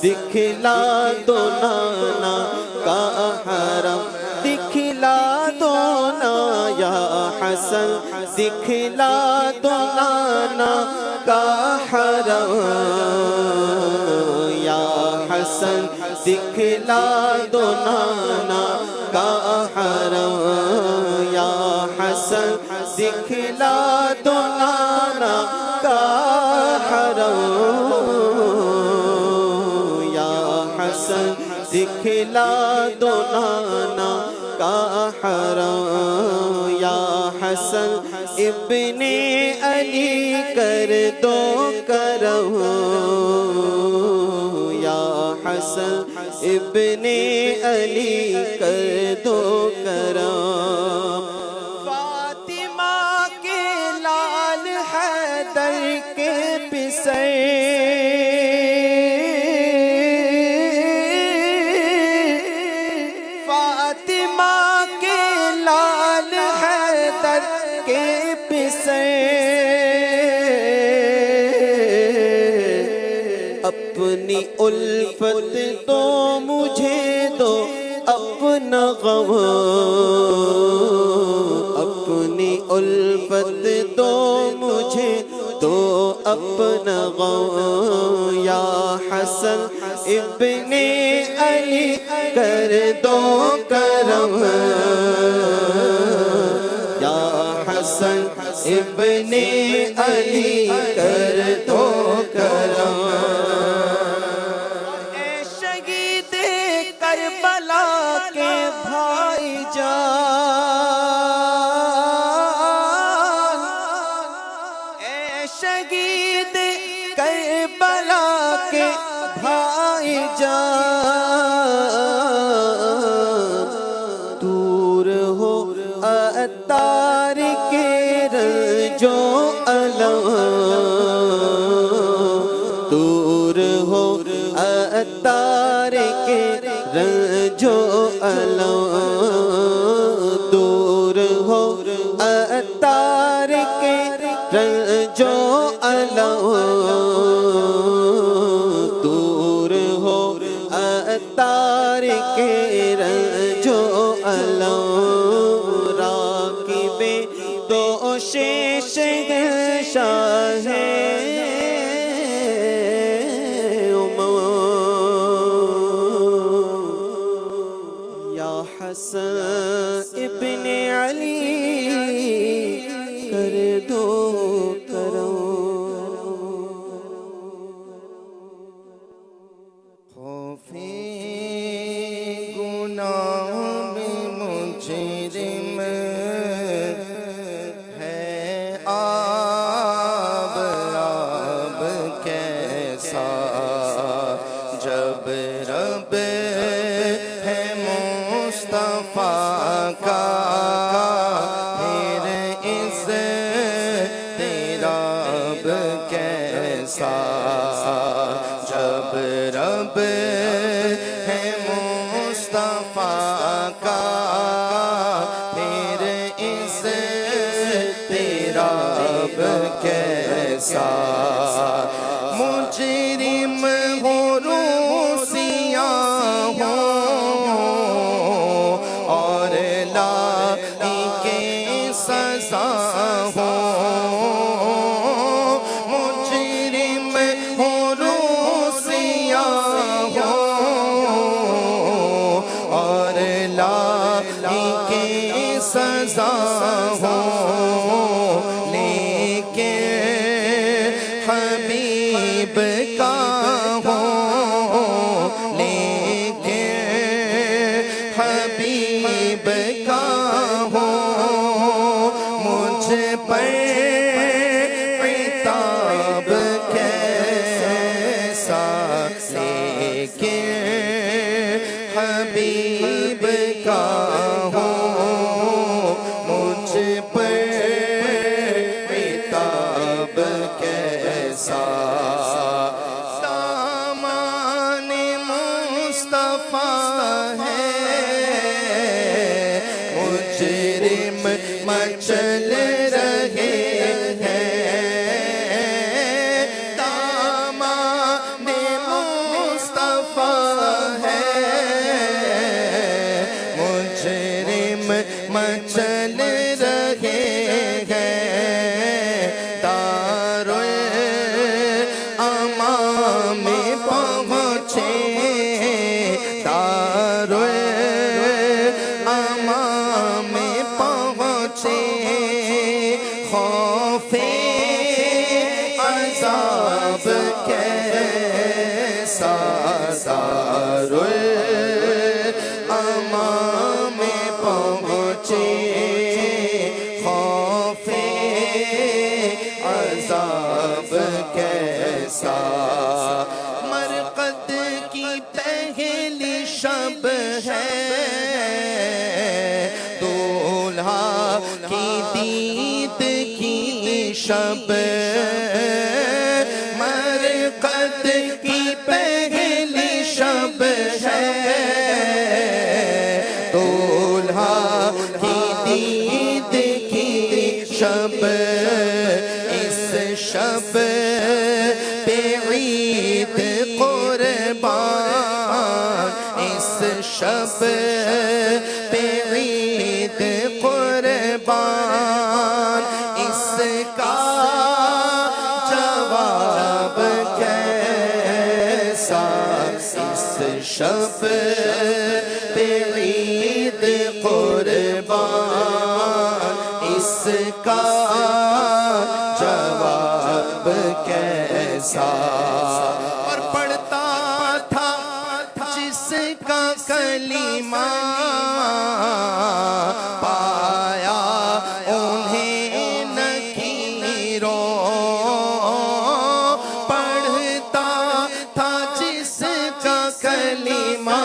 دکھلا دو نانا کا حرم، دکھلا دو نا یا حسن، دکھلا دو نانا کا حرم یا حسن، دکھلا دو نانا کا حرم یا حسن، دکھلا دو نانا کا حرم یا حسن، دکھلا دو نانا کا حرم یا حسن، ابن علی کر دو کرم یا حسن، ابن علی کر دو کرم، فاطمہ کے لال حیدر کے پسر، فاطمہ کے لال حیدر کے پسر، اپنی الفت تو مجھے دو اپنا غم، اپنی الفت تو مجھے دو اپنا غم یا حسن، ابن علی کر دو کرم یا حسن، ابن علی کر دو کرم، اے شہید کربلا کے بھائی جان، اے شہید کربلا کے بھائی جان، دور ہو اتار کے رنج و الم، دور ہو اتار کے رنج و الم، دور ہو اتار کے رنج و الم، دور ہو اتار کے رنج و الم، راکب دوش شہنشاہ یا حسن، ابن علی کر دو کرم، خوف گناہ میں مجرم ہے آب آب کیسا، جب رب ہے مصطفیٰ کا پھر اس تیرا اب کیسا، جب رب ہے مصطفیٰ کا پھر اس تیرا اب کیسا، مجرم ہو روسیاں ہو اور لائق سزا ہو، مجرم ہو روسیاں ہو اور لائق سزا ہو، لیکن حبیب کا ہو، لیکن حبیب کا ہو، مجھ پر عتاب کیسا، لیکن حبیب کا ہو، مجھ پر عتاب کیسا، دامان مصطفیٰ ہے مجرم مچل رہے ہیں، دامان مصطفیٰ خوف عذاب کیسا دارالامان میں پہنچے خوف عذاب کیسا مرقد کی پہلی شب ہے دولہا کی دید کی شب مرقد کی پہلی شب ہے دولہا کی دید کی شب اس شب پہ عید قربان اس شب پہ عید قربان اس کا جواب کیسا اس شب پہ عید قربان اس کا جواب کیسا اور پڑھتا تھا جس کا کلمہ پایا انہیں نکیروں پڑھتا تھا جس کا کلمہ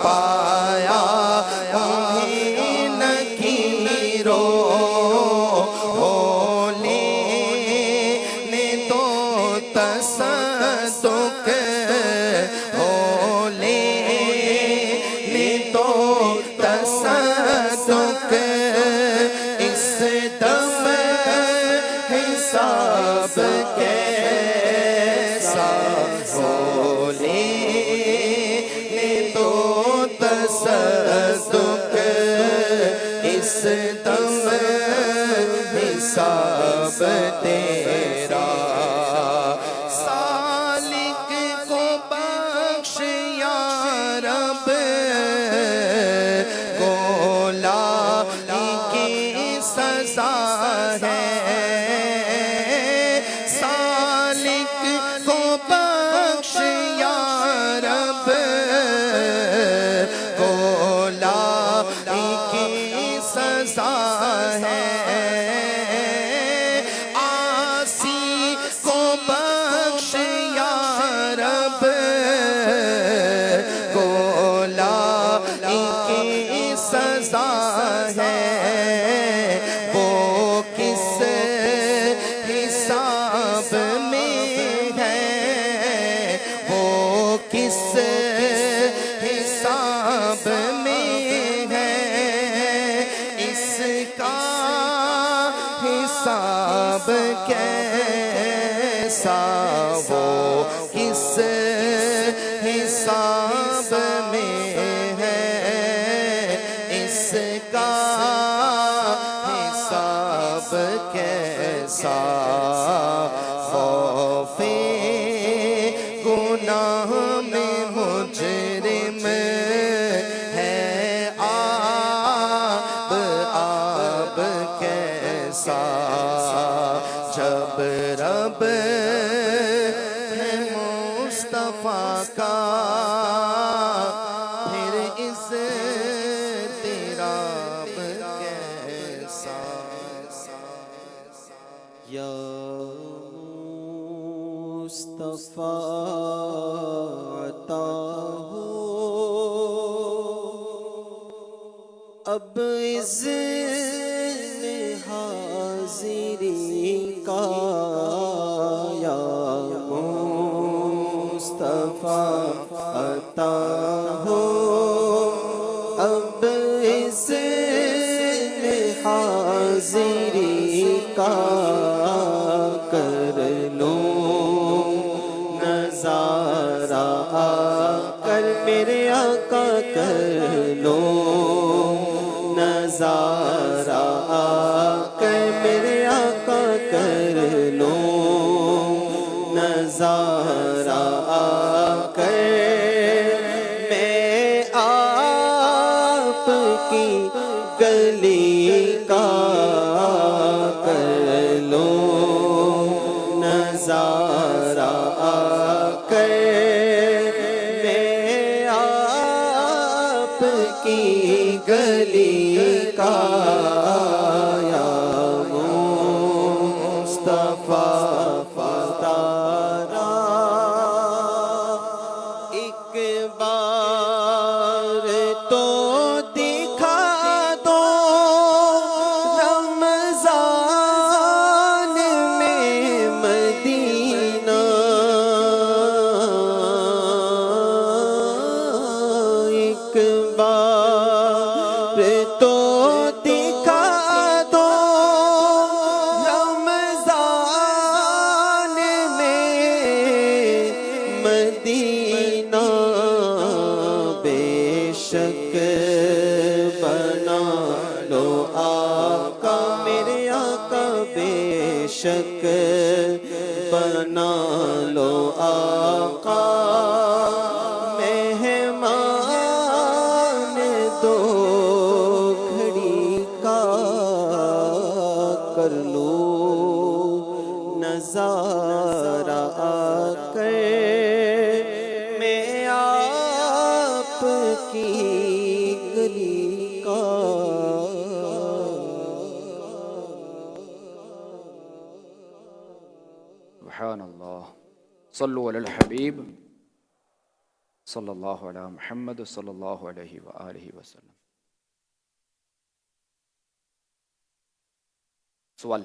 پایا انہیں نکیروں تصدق ہو لینے تو تصدق اس دم حساب کیسا ہو لینے تو تصدق اس دم حساب تیرا سزا ہے سالک کو بخش یا رب گولائی کی سزا ہے عاصی کو بخش یا رب گولائی کی سزا ہے حساب میں ہے وہ کس حساب میں ہے اس کا حساب کیسا وہ کس حساب میں ہے اس کا حساب کیسا خوف گناہ میں مجرم ہے آب کیسا جب رب ہے مصطفیٰ کا پھر اس اضطراب کیسا یا مصطفیٰ عطا ہو اب اذن حاضری کا یا مصطفیٰ عطا ہو اب اذن حاضری کا کر لوں نظارہ کر میرے آقا کر لوں نظارہ کر میرے آقا کر لوں نظارہ کر میں آپ کی گلی گلی کا کر لوں نظارہ کر میں آپ کی گلی کا یا مصطفیٰ فتارا ایک بار تو دکھا دو رمضان میں مدینہ ایک بار تو دکھا دو رمضان میں مدینہ بے شک بنا لو آقا میرے آقا بے شک بنا لو آقا مہمان دو گھڑی کا کر لو نظارہ کر میں آپ کی گلی کا سبحان اللہ صلو علی الحبیب صلی اللہ علی محمد صلی اللہ علیہ وآلہ وسلم. سوال.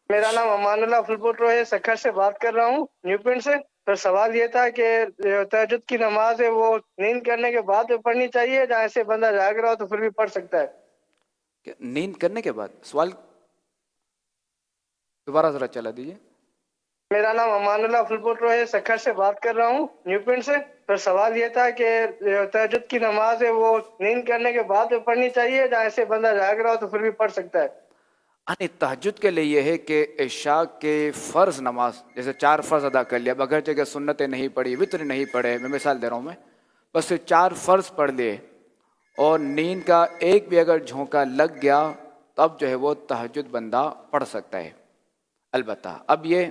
میرا نام امان اللہ فلپوٹرو ہے، سکھر سے بات کر رہا ہوں، نیو پنڈ سے. تو سوال یہ تھا کہ تہجد کی نماز ہے وہ نیند کرنے کے بعد پڑھنی چاہیے، یا ایسے بندہ جاگ رہا ہو تو پھر بھی پڑھ سکتا ہے؟ کہ نیند کرنے کے بعد؟ سوال دوبارہ ذرا چلا دیجیے. میرا نام امان اللہ فلپوٹرو ہے، سکھر سے بات کر رہا ہوں، نیو پنڈ سے. تو سوال یہ تھا کہ تہجد کی نماز ہے وہ نیند کرنے کے بعد پڑھنی چاہیے، یا ایسے بندہ جاگ رہا ہو تو پھر بھی پڑھ سکتا ہے؟ یعنی تہجد کے لیے یہ ہے کہ عشاء کے فرض نماز جیسے 4 فرض ادا کر لیا، بغیر جگہ سنتیں نہیں پڑھی، وتر نہیں پڑھے، میں مثال دے رہا ہوں، میں بس 4 فرض پڑھ لیے اور نیند کا ایک بھی اگر جھونکا لگ گیا تب جو ہے وہ تہجد بندہ پڑھ سکتا ہے. البتہ اب یہ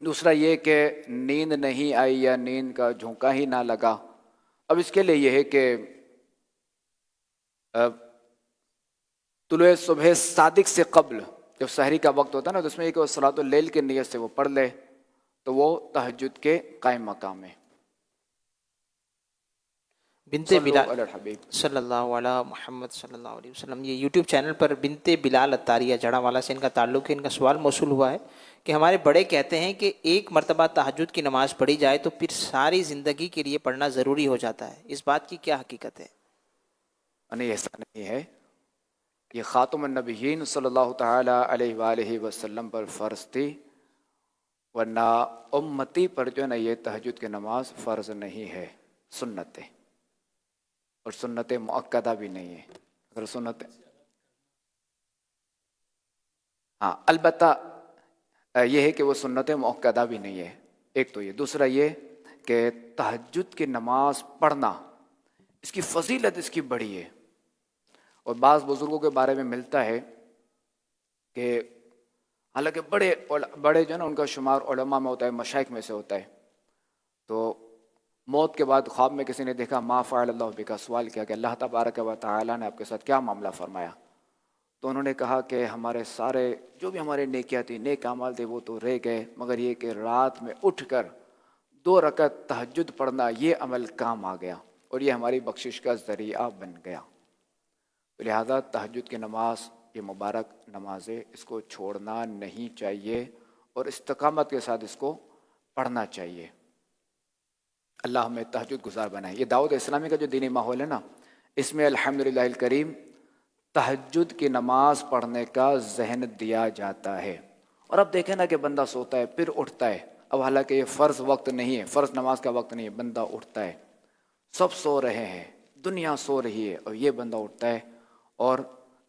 دوسرا یہ کہ نیند نہیں آئی یا نیند کا جھونکا ہی نہ لگا، اب اس کے لیے یہ ہے کہ طلوع صبح صادق سے قبل جب سحری کا وقت ہوتا ہے نا، تو اس میں ایک صلاۃ اللیل کی نیت سے وہ پڑھ لے تو وہ تہجد کے قائم مقام ہے. بنت صلو بلال علی الحبیب. صلی اللہ علیہ محمد صلی اللہ علیہ وسلم. یہ یوٹیوب چینل پر بنت بلال اتاریہ جڑا والا سے ان کا تعلق ہے. ان کا سوال موصول ہوا ہے کہ ہمارے بڑے کہتے ہیں کہ ایک مرتبہ تہجد کی نماز پڑھی جائے تو پھر ساری زندگی کے لیے پڑھنا ضروری ہو جاتا ہے، اس بات کی کیا حقیقت ہے؟ نہیں، ایسا نہیں ہے. یہ خاتم النبیین صلی اللہ تعالی علیہ وآلہ وسلم پر فرض تھی، ورنہ امتی پر جو ہے نا یہ تہجد کی نماز فرض نہیں ہے، سنت ہے، اور سنت مؤکدہ بھی نہیں ہے. اگر سنت البتہ یہ ہے کہ وہ سنت مؤکدہ بھی نہیں ہے. ایک تو یہ، دوسرا یہ کہ تہجد کی نماز پڑھنا اس کی فضیلت اس کی بڑی ہے. اور بعض بزرگوں کے بارے میں ملتا ہے کہ حالانکہ بڑے جو ہے نا ان کا شمار علماء میں ہوتا ہے، مشائخ میں سے ہوتا ہے، تو موت کے بعد خواب میں کسی نے دیکھا ما فعل اللہ بکا، سوال کیا کہ اللہ تبارک و تعالیٰ نے آپ کے ساتھ کیا معاملہ فرمایا؟ تو انہوں نے کہا کہ ہمارے سارے جو بھی ہمارے نیکیاں تھیں، نیک اعمال تھے، وہ تو رہ گئے، مگر یہ کہ رات میں اٹھ کر 2 رکعت تہجد پڑھنا یہ عمل کام آ گیا اور یہ ہماری بخشش کا ذریعہ بن گیا. تو لہذا تہجد کی نماز یہ مبارک نماز ہے، اس کو چھوڑنا نہیں چاہیے اور استقامت کے ساتھ اس کو پڑھنا چاہیے. اللہ ہمیں تہجد گزار بنائے. یہ دعوت اسلامی کا جو دینی ماحول ہے نا، اس میں الحمدللہ الکریم تہجد کی نماز پڑھنے کا ذہن دیا جاتا ہے. اور اب دیکھیں نا کہ بندہ سوتا ہے پھر اٹھتا ہے، اب حالانکہ یہ فرض وقت نہیں ہے، فرض نماز کا وقت نہیں ہے، بندہ اٹھتا ہے، سب سو رہے ہیں، دنیا سو رہی ہے، اور یہ بندہ اٹھتا ہے اور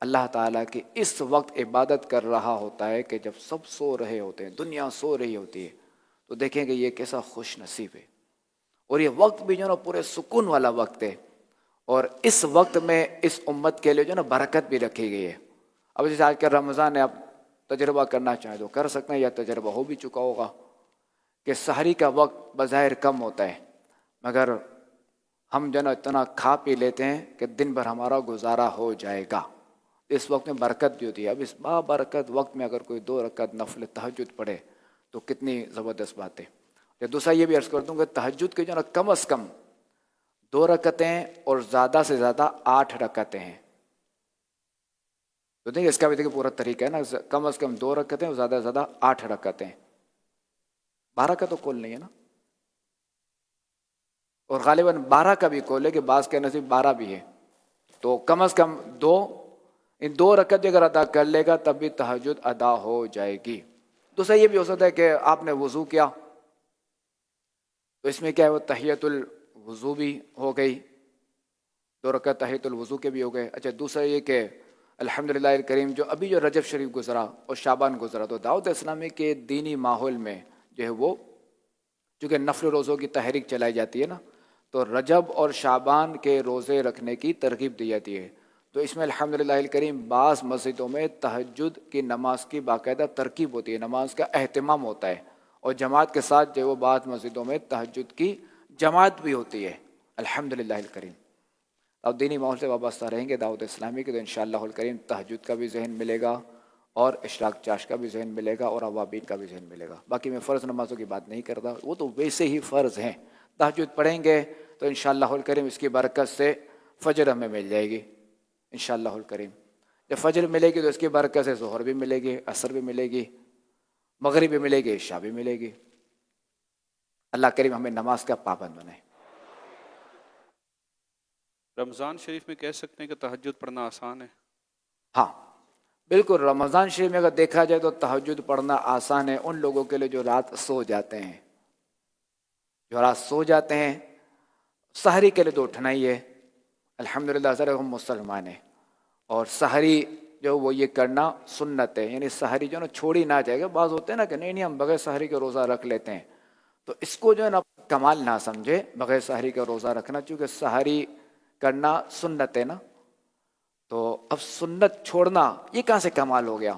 اللہ تعالیٰ کی اس وقت عبادت کر رہا ہوتا ہے کہ جب سب سو رہے ہوتے ہیں، دنیا سو رہی ہوتی ہے. تو دیکھیں کہ یہ کیسا خوش نصیب ہے. اور یہ وقت بھی جو ہے نا پورے سکون والا وقت ہے. اور اس وقت میں اس امت کے لیے جو نا برکت بھی رکھی گئی ہے. اب جیسے آج کل رمضان ہے، آپ تجربہ کرنا چاہیں تو کر سکتے ہیں، یا تجربہ ہو بھی چکا ہوگا کہ سحری کا وقت بظاہر کم ہوتا ہے، مگر ہم جو نا اتنا کھا پی لیتے ہیں کہ دن بھر ہمارا گزارا ہو جائے گا. اس وقت میں برکت بھی ہوتی ہے. اب اس بابرکت وقت میں اگر کوئی 2 رکعت نفل تہجد پڑھے تو کتنی زبردست بات ہے. یا دوسرا یہ بھی عرض کر دوں کہ تہجد کے جو نا کم از کم 2 رکعتیں اور زیادہ سے زیادہ 8 رکعتیں ہیں. تو دیکھیں اس کا بھی دیکھیں پورا طریقہ ہے نا، کم از کم 2 رکعتیں اور زیادہ سے زیادہ 8 رکعتیں. 12 کا تو کول نہیں ہے نا، اور غالباً 12 کا بھی کول ہے کہ بعض کے نصیب 12 بھی ہے. تو کم از کم 2، ان 2 رکعت اگر ادا کر لے گا تب بھی تہجد ادا ہو جائے گی. دوسرا یہ بھی ہو سکتا ہے کہ آپ نے وضو کیا تو اس میں کیا ہے وہ تحیت الوضو بھی ہو گئی، 2 رکعت تحیت الوضو کے بھی ہو گئے. اچھا دوسرا یہ کہ الحمدللہ الکریم جو ابھی جو رجب شریف گزرا اور شعبان گزرا، تو دعوت اسلامی کے دینی ماحول میں جو ہے وہ چونکہ نفل روزوں کی تحریک چلائی جاتی ہے نا، تو رجب اور شعبان کے روزے رکھنے کی ترغیب دی جاتی ہے. تو اس میں الحمدللہ الکریم بعض مسجدوں میں تہجد کی نماز کی باقاعدہ ترکیب ہوتی ہے، نماز کا اہتمام ہوتا ہے، اور جماعت کے ساتھ جو ہے وہ بعض مسجدوں میں تہجد کی جماعت بھی ہوتی ہے. الحمدللہ الکریم. اب دینی ماحول سے وابستہ رہیں گے دعوت اسلامی کے تو انشاءاللہ الکریم تہجد کا بھی ذہن ملے گا، اور اشراق چاش کا بھی ذہن ملے گا، اور اوابین کا بھی ذہن ملے گا. باقی میں فرض نمازوں کی بات نہیں کرتا، وہ تو ویسے ہی فرض ہیں. تہجد پڑھیں گے تو انشاءاللہ الکریم اس کی برکت سے فجر ہمیں مل جائے گی انشاءاللہ الکریم. جب فجر ملے گی تو اس کی برکت سے ظہر بھی ملے گی، عصر بھی ملے گی، مغرب بھی ملے گی، عشاء بھی ملے گی. اللہ کریم ہمیں نماز کا پابند بنائے. رمضان شریف میں کہہ سکتے ہیں کہ تہجد پڑھنا آسان ہے؟ ہاں بالکل، رمضان شریف میں اگر دیکھا جائے تو تہجد پڑھنا آسان ہے ان لوگوں کے لیے جو رات سو جاتے ہیں. جو رات سو جاتے ہیں، سحری کے لیے تو اٹھنا ہی ہے. الحمدللہ سر ہم مسلمان ہیں، اور سحری جو وہ یہ کرنا سنت ہے، یعنی سحری جو نا چھوڑی نہ جائے گا. بعض ہوتے ہیں نا کہ نہیں ہم بغیر سحری کے روزہ رکھ لیتے ہیں، تو اس کو جو ہے نا کمال نہ سمجھے بغیر سحری کا روزہ رکھنا، چونکہ سحری کرنا سنت ہے نا. تو اب سنت چھوڑنا یہ کہاں سے کمال ہو گیا؟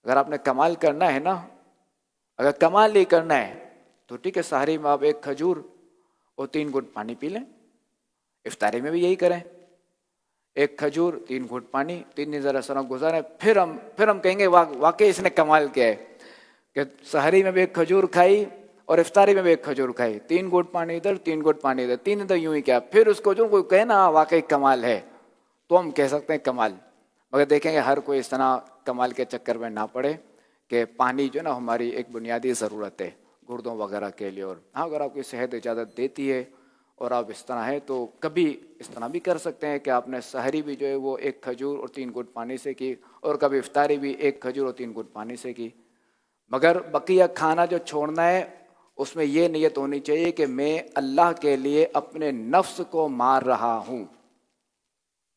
اگر آپ نے کمال کرنا ہے نا، اگر کمال نہیں کرنا ہے تو ٹھیک ہے، سحری میں آپ 1 کھجور اور 3 گھٹ پانی پی لیں. افطاری میں بھی یہی کریں، 1 کھجور 3 گھٹ پانی، 3 دن ذرا سرم گزاریں، پھر ہم کہیں گے واقعی اس نے کمال کیا ہے کہ سحری میں بھی 1 کھجور کھائی اور افطاری میں بھی 1 کھجور کھائی، 3 گھٹ پانی ادھر 3 گھٹ پانی ادھر، 3 دن تو یوں ہی کیا. پھر اس کو جو کوئی کہے نا واقعی کمال ہے تو ہم کہہ سکتے ہیں کمال. مگر دیکھیں گے ہر کوئی اس طرح کمال کے چکر میں نہ پڑے کہ پانی جو نا ہماری ایک بنیادی ضرورت ہے گردوں وغیرہ کے لیے. اور ہاں اگر آپ کی صحت اجازت دیتی ہے اور آپ اس طرح ہے تو کبھی اس طرح بھی کر سکتے ہیں کہ آپ نے سحری بھی جو ہے وہ 1 کھجور اور 3 گھٹ پانی سے کی، اور کبھی افطاری بھی 1 کھجور اور 3 گھٹ پانی سے کی. مگر بقیہ کھانا جو چھوڑنا ہے اس میں یہ نیت ہونی چاہیے کہ میں اللہ کے لیے اپنے نفس کو مار رہا ہوں،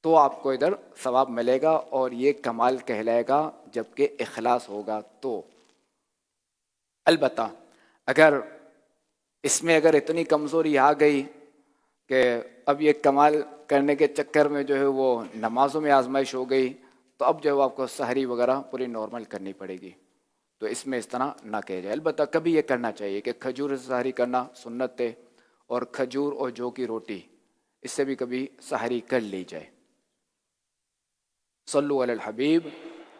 تو آپ کو ادھر ثواب ملے گا اور یہ کمال کہلائے گا جبکہ اخلاص ہوگا تو. البتہ اگر اس میں اگر اتنی کمزوری آ گئی کہ اب یہ کمال کرنے کے چکر میں جو ہے وہ نمازوں میں آزمائش ہو گئی، تو اب جو ہے آپ کو سحری وغیرہ پوری نارمل کرنی پڑے گی. تو اس میں اس طرح نہ کہا جائے. البتہ کبھی یہ کرنا چاہیے کہ کھجور سے سحری کرنا سنت ہے، اور کھجور اور جو کی روٹی اس سے بھی کبھی سحری کر لی جائے. صلو علی الحبیب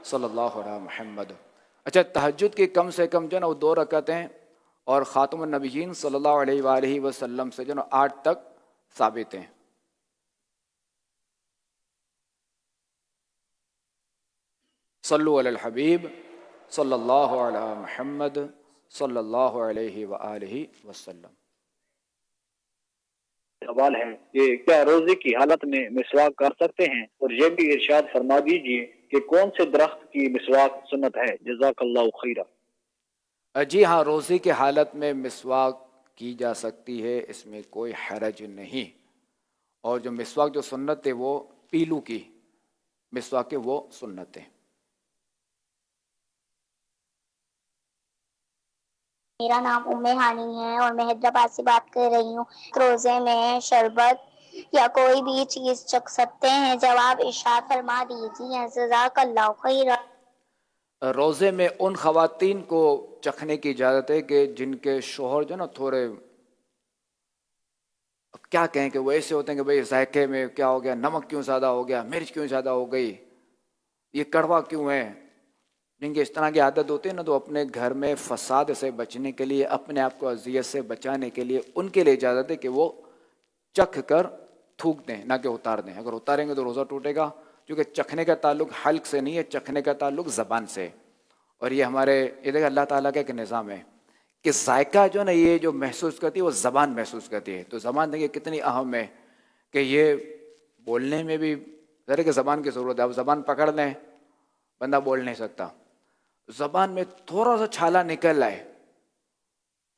صلی اللہ علیہ محمد. اچھا تہجد کی کم سے کم جو ہے نا وہ 2 رکعتیں، اور خاتم النبیین صلی اللہ علیہ وآلہ وسلم سے جو ہے نا 8 تک ثابت ہیں. صلو علی الحبیب صلی اللہ علیہ محمد صلی اللہ علیہ وآلہ وسلم. سوال ہے کہ کیا روزے کی حالت میں مسواک کر سکتے ہیں، اور یہ بھی ارشاد فرما دیجئے کہ کون سے درخت کی مسواک سنت ہے؟ جزاک اللہ خیرہ. جی ہاں، روزے کی حالت میں مسواک کی جا سکتی ہے، اس میں کوئی حرج نہیں. اور جو مسواک جو سنت ہے وہ پیلو کی مسواک ہے وہ سنت ہے. میرا نام ام ہانی ہے اور میں حیدرآباد سے بات کر رہی ہوں. روزے میں شربت یا کوئی بھی چیز چکھ سکتے ہیں؟ جواب ارشاد فرما دیجیے جزاک اللہ خیر۔ روزے میں ان خواتین کو چکھنے کی اجازت ہے کہ جن کے شوہر جو نا تھوڑے کیا کہیں کہ وہ ایسے ہوتے ہیں کہ بھئی ذائقے میں کیا ہو گیا، نمک کیوں زیادہ ہو گیا، مرچ کیوں زیادہ ہو گئی، یہ کڑوا کیوں ہے، جن کی اس طرح کی عادت ہوتی ہے نا، تو اپنے گھر میں فساد سے بچنے کے لیے، اپنے آپ کو اذیت سے بچانے کے لیے ان کے لیے اجازت ہے کہ وہ چکھ کر تھوک دیں، نہ کہ اتار دیں۔ اگر اتاریں گے تو روزہ ٹوٹے گا، کیونکہ چکھنے کا تعلق حلق سے نہیں ہے، چکھنے کا تعلق زبان سے۔ اور یہ ہمارے یہ دیکھیں اللہ تعالیٰ کا ایک نظام ہے کہ ذائقہ جو نا یہ جو محسوس کرتی ہے وہ زبان محسوس کرتی ہے۔ تو زبان دیکھیے کتنی اہم ہے کہ یہ بولنے میں بھی ذرا کہ زبان کی ضرورت ہے۔ اب زبان پکڑ لیں بندہ بول نہیں سکتا، زبان میں تھوڑا سا چھالا نکل آئے،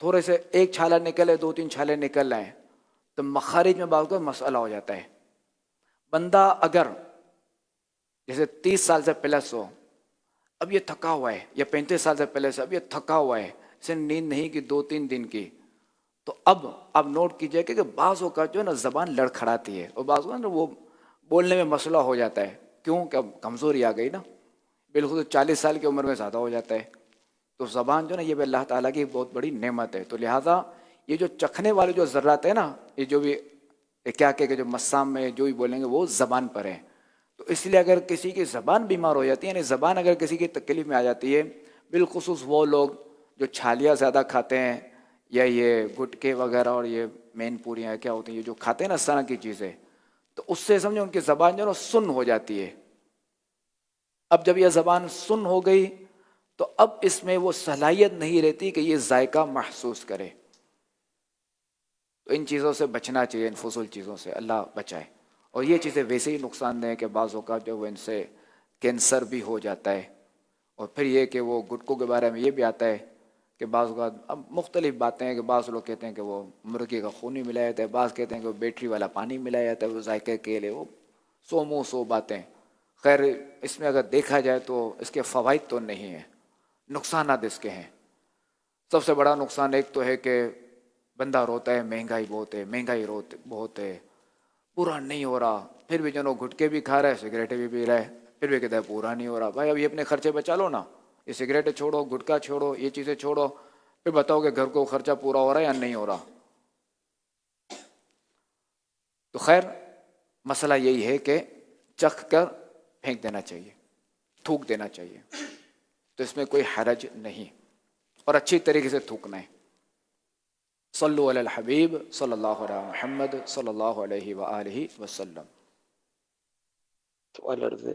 تھوڑے سے ایک چھالا نکلے، دو تین چھالے نکل آئے تو مخارج میں بعض کو مسئلہ ہو جاتا ہے۔ بندہ اگر جیسے 30 سال سے پلس ہو، اب یہ تھکا ہوا ہے، یا 35 سال سے پہلے سے اب یہ تھکا ہوا ہے، اسے نیند نہیں کی 2-3 دن کی، تو اب آپ نوٹ کیجئے کہ بعض اوقات جو ہے نا زبان لڑکھڑاتی ہے، اور بعض اوقات نا وہ بولنے میں مسئلہ ہو جاتا ہے۔ کیوں کہ اب کمزوری آ گئی نا، بالخصوص 40 سال کی عمر میں زیادہ ہو جاتا ہے۔ تو زبان جو ہے نا یہ بھی اللہ تعالیٰ کی بہت بڑی نعمت ہے۔ تو لہٰذا یہ جو چکھنے والے جو ذرات ہیں نا، یہ جو بھی کیا کہ جو مسام میں جو بھی بولیں گے وہ زبان پر ہیں۔ تو اس لیے اگر کسی کی زبان بیمار ہو جاتی ہے، یعنی زبان اگر کسی کی تکلیف میں آ جاتی ہے، بالخصوص وہ لوگ جو چھالیاں زیادہ کھاتے ہیں، یا یہ گٹکے وغیرہ اور یہ مین پوریاں کیا ہوتی ہیں، یہ جو کھاتے ہیں نا اس طرح کی چیزیں، تو اس سے سمجھو ان کی زبان جو ہے نا سن ہو جاتی ہے۔ اب جب یہ زبان سن ہو گئی تو اب اس میں وہ صلاحیت نہیں رہتی کہ یہ ذائقہ محسوس کرے۔ تو ان چیزوں سے بچنا چاہیے، ان فضول چیزوں سے اللہ بچائے۔ اور یہ چیزیں ویسے ہی نقصان دہ ہیں کہ بعض اوقات جو وہ ان سے کینسر بھی ہو جاتا ہے۔ اور پھر یہ کہ وہ گٹکوں کے بارے میں یہ بھی آتا ہے کہ بعض اوقات اب مختلف باتیں ہیں کہ بعض لوگ کہتے ہیں کہ وہ مرغی کا خون ہی ملایا جاتا ہے، بعض کہتے ہیں کہ وہ بیٹری والا پانی ملایا جاتا ہے وہ ذائقے کے لیے، وہ سو باتیں۔ خیر اس میں اگر دیکھا جائے تو اس کے فوائد تو نہیں ہیں، نقصانات اس کے ہیں۔ سب سے بڑا نقصان ایک تو ہے کہ بندہ روتا ہے، مہنگائی بہت ہے، مہنگائی بہت ہے، پورا نہیں ہو رہا، پھر بھی جنوں گھٹکے بھی کھا رہا ہے، سگریٹیں بھی پی رہا ہے، پھر بھی کہتا ہے پورا نہیں ہو رہا۔ بھائی اب یہ اپنے خرچے بچا لو نا، یہ سگریٹیں چھوڑو، گھٹکا چھوڑو، یہ چیزیں چھوڑو، پھر بتاؤ کہ گھر کو خرچہ پورا ہو رہا ہے یا نہیں ہو رہا۔ تو خیر مسئلہ یہی ہے کہ چکھ کر پھینک دینا چاہیے، تھوک دینا چاہیے، تو اس میں کوئی حرج نہیں، اور اچھی طریقے سے تھوکنا ہے۔ صلو علی الحبیب صلی اللہ علیہ محمد صلی اللہ علیہ وآلہ وسلم۔ سوال عرض ہے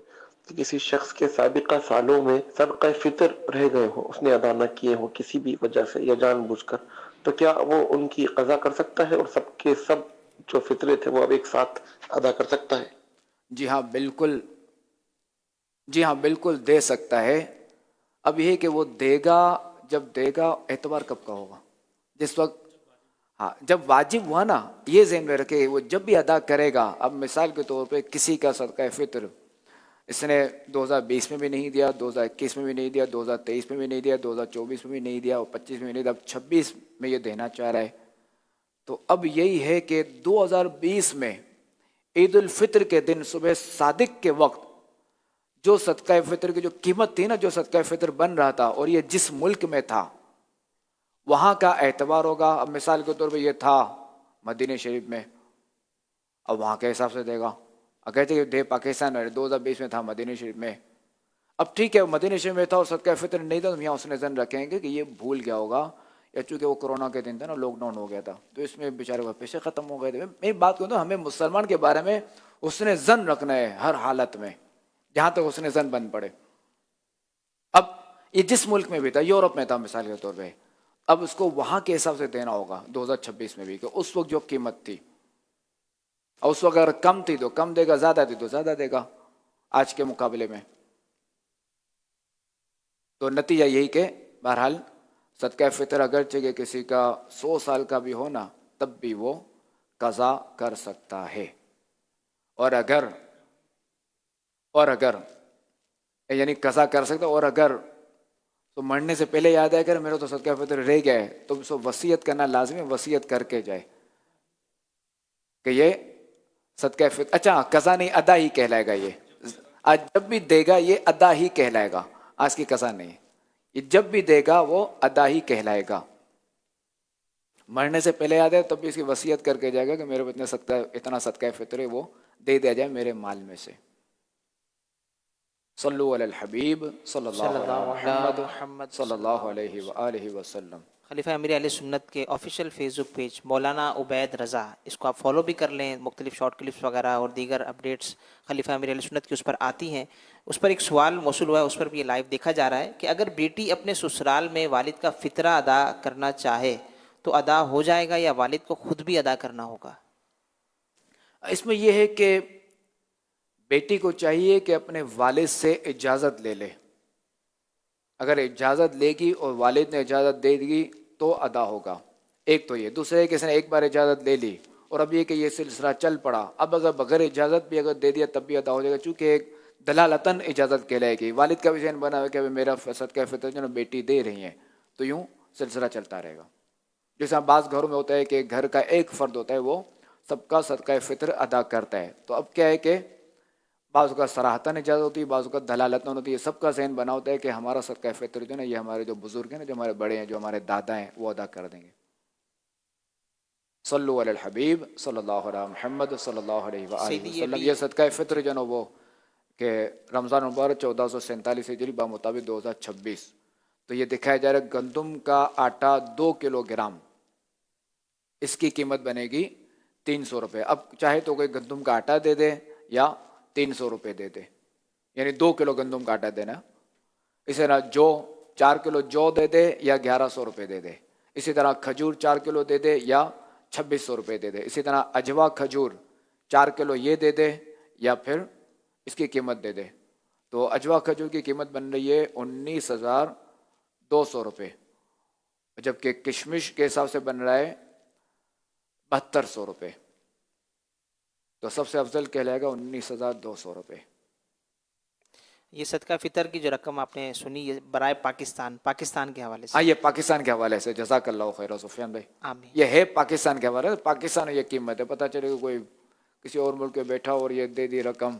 کہ کسی شخص کے سابقہ سالوں میں صدقہ فطر رہ گئے ہوں، اس نے ادا نہ کیے ہوں کسی بھی وجہ سے یا جان بوجھ کر، تو کیا وہ ان کی قضا کر سکتا ہے اور سب کے سب جو فطرے تھے وہ اب ایک ساتھ ادا کر سکتا ہے؟ جی ہاں بالکل، جی ہاں بالکل دے سکتا ہے۔ اب یہ کہ وہ دے گا، جب دے گا اعتبار کب کا ہوگا؟ جس وقت، ہاں جب واجب ہوا نا، یہ ذہن میں رکھے وہ جب بھی ادا کرے گا۔ اب مثال کے طور پہ کسی کا صدقہ فطر اس نے 2020 میں بھی نہیں دیا، 2021 میں بھی نہیں دیا، 2023 میں بھی نہیں دیا، 2024 میں بھی نہیں دیا، اور 25 میں بھی نہیں دیا، اب 26 میں یہ دینا چاہ رہا ہے، تو اب یہی ہے کہ 2020 میں عید الفطر کے دن صبح صادق کے وقت جو صدقہ فطر کی جو قیمت تھی نا، جو صدقہ فطر بن رہا تھا، اور یہ جس ملک میں تھا وہاں کا اعتبار ہوگا۔ اب مثال کے طور پہ یہ تھا مدینہ شریف میں، اب وہاں کے حساب سے دے گا۔ اگرچہ یہ دے پاکستان میں 2020 میں تھا مدینہ شریف میں، اب ٹھیک ہے مدینہ شریف میں تھا اور صدقہ فطر نہیں تھا، تو یہاں اس نے ظن رکھیں گے کہ یہ بھول گیا ہوگا، یا چونکہ وہ کرونا کے دن تھا نا، لاک ڈاؤن ہو گیا تھا، تو اس میں بیچارے کو پیسے ختم ہو گئے تھے۔ میں بات کروں تو ہمیں مسلمان کے بارے میں اس نے ظن رکھنا ہے ہر حالت میں، جہاں تک اس نے ظن بن پڑے۔ اب یہ جس ملک میں بھی تھا، یورپ میں تھا مثال کے طور پہ، اب اس کو وہاں کے حساب سے دینا ہوگا 2026 میں بھی، کہ اس وقت جو قیمت تھی، اور اس وقت اگر کم تھی تو کم دے گا، زیادہ تھی تو زیادہ دے گا آج کے مقابلے میں۔ تو نتیجہ یہی کہ بہرحال صدقہ فطر اگرچہ کہ کسی کا 100 سال کا بھی ہو نا، تب بھی وہ قضا کر سکتا ہے۔ اور اگر یعنی قضا کر سکتا، اور اگر تو مرنے سے پہلے یاد آئے کر میرا تو صدقہ فطر رہ گیا ہے، تو اس کو وصیت کرنا لازمی ہے، وصیت کر کے جائے کہ یہ صدقہ فطر اچھا قضا نہیں ادا ہی کہلائے گا. یہ آج جب بھی دے گا یہ ادا ہی کہلائے گا, آج کی قضا نہیں. یہ جب بھی دے گا وہ ادا ہی کہلائے گا. مرنے سے پہلے یاد ہے تب بھی اس کی وصیت کر کے جائے گا کہ میرے کو اتنا صدقہ فطر ہے وہ دے دیا جائے میرے مال میں سے. صلو علی الحبیب صلی اللہ علیہ محمد صلی اللہ علیہ وآلہ وسلم. خلیفہ امیر اہل سنت کے آفیشیل فیس بک پیج مولانا عبید رضا, اس کو آپ فالو بھی کر لیں. مختلف شارٹ کلپس وغیرہ اور دیگر اپڈیٹس خلیفہ امیر اہل سنت کی اس پر آتی ہیں. اس پر ایک سوال موصول ہوا ہے, اس پر بھی یہ لائیو دیکھا جا رہا ہے کہ اگر بیٹی اپنے سسرال میں والد کا فطرہ ادا کرنا چاہے تو ادا ہو جائے گا یا والد کو خود بھی ادا کرنا ہوگا؟ اس میں یہ ہے کہ بیٹی کو چاہیے کہ اپنے والد سے اجازت لے لے. اگر اجازت لے گی اور والد نے اجازت دے دی تو ادا ہوگا. ایک تو یہ. دوسرے کہ اس نے ایک بار اجازت لے لی اور اب یہ کہ یہ سلسلہ چل پڑا, اب اگر بغیر اجازت بھی اگر دے دیا تب بھی ادا ہو جائے گا, چونکہ ایک دلالتاً اجازت کہلائے گی. والد کا بھی ذہن بنا ہوا کہ میرا صدقہ فطر جو نا بیٹی دے رہی ہیں, تو یوں سلسلہ چلتا رہے گا. جیسا بعض گھروں میں ہوتا ہے کہ گھر کا ایک فرد ہوتا ہے وہ سب کا صدقہ فطر ادا کرتا ہے, تو اب کیا ہے کہ بعض کا صراحتاً اجازت ہوتی ہے, بعض کا دلالتاً ہوتی ہے. سب کا ذہن بنا ہوتا ہے کہ ہمارا صدقہ فطر جو نا یہ ہمارے جو بزرگ ہیں نا, جو ہمارے بڑے ہیں, جو ہمارے دادا ہیں, وہ ادا کر دیں گے. صلو علی الحبیب صلی اللہ علیہ محمد صلی اللہ علیہ وآلہ وسلم. یہ صدقہ فطر جو نا وہ کہ رمضان مبارک 1447 ہجری بمطابق 2026, تو یہ دکھایا جا رہا ہے گندم کا آٹا 2 کلو گرام, اس کی قیمت بنے گی 300 روپے. اب چاہے تو کوئی گندم کا آٹا دے دے یا 300 روپے دے دے, یعنی 2 کلو گندم کا آٹا دینا. اسی طرح جو 4 کلو جو دے دے یا 1100 روپے دے دے. اسی طرح کھجور 4 کلو دے دے یا 2600 روپے دے دے. اسی طرح اجوا کھجور 4 کلو یہ دے دے یا پھر اس کی قیمت دے دے. تو اجوا کھجور کی قیمت بن رہی ہے 19,200 روپے, جبکہ کشمش کے حساب سے بن رہا ہے 7200 روپے. تو سب سے افضل کہلائے گا 19,200 روپے. یہ صدقہ فطر کی جو رقم آپ نے سنی یہ برائے پاکستان کے حوالے سے. ہاں, یہ پاکستان کے حوالے سے. جزاک اللہ خیر سفیان بھائی. آمین. یہ ہے پاکستان کے حوالے سے. پاکستان یہ قیمت ہے. پتہ چلے کہ کوئی کسی اور ملک میں بیٹھا اور یہ دے دی رقم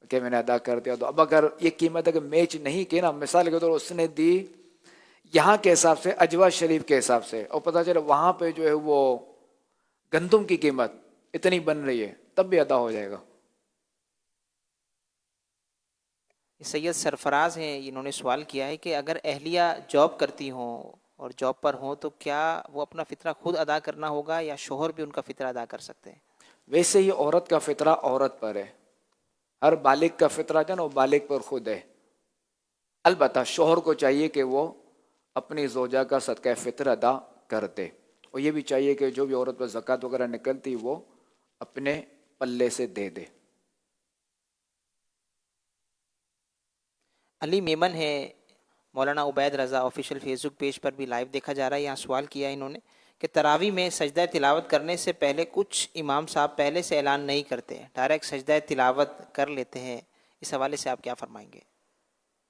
کہ میں نے ادا کر دیا, تو اب اگر یہ قیمت اگر میچ نہیں کی نا, مثال کے طور اس نے دی یہاں کے حساب سے اجوا شریف کے حساب سے, اور پتہ چلے وہاں پہ جو ہے وہ گندم کی قیمت اتنی بن رہی ہے, تب بھی ادا ہو جائے گا. سید سرفراز ہیں, انہوں نے سوال کیا ہے کہ اگر اہلیہ جاب کرتی ہوں اور جاب پر ہوں تو کیا وہ اپنا فطرہ خود ادا کرنا ہوگا یا شوہر بھی ان کا فطرہ ادا کر سکتے ہیں؟ ویسے ہی عورت کا فطرہ عورت پر ہے, ہر بالغ کا فطرہ جو نا وہ بالغ پر خود ہے. البتہ شوہر کو چاہیے کہ وہ اپنی زوجہ کا صدقہ فطر ادا کر دے, اور یہ بھی چاہیے کہ جو بھی عورت پر زکوٰۃ وغیرہ نکلتی وہ اپنے پلے سے دے دے. علی میمن ہے, مولانا عبید رضا آفیشیل فیس بک پیج پر بھی لائیو دیکھا جا رہا ہے. یہاں سوال کیا ہے انہوں نے کہ تراویح میں سجدہ تلاوت کرنے سے پہلے کچھ امام صاحب پہلے سے اعلان نہیں کرتے, ڈائریکٹ سجدہ تلاوت کر لیتے ہیں, اس حوالے سے آپ کیا فرمائیں گے؟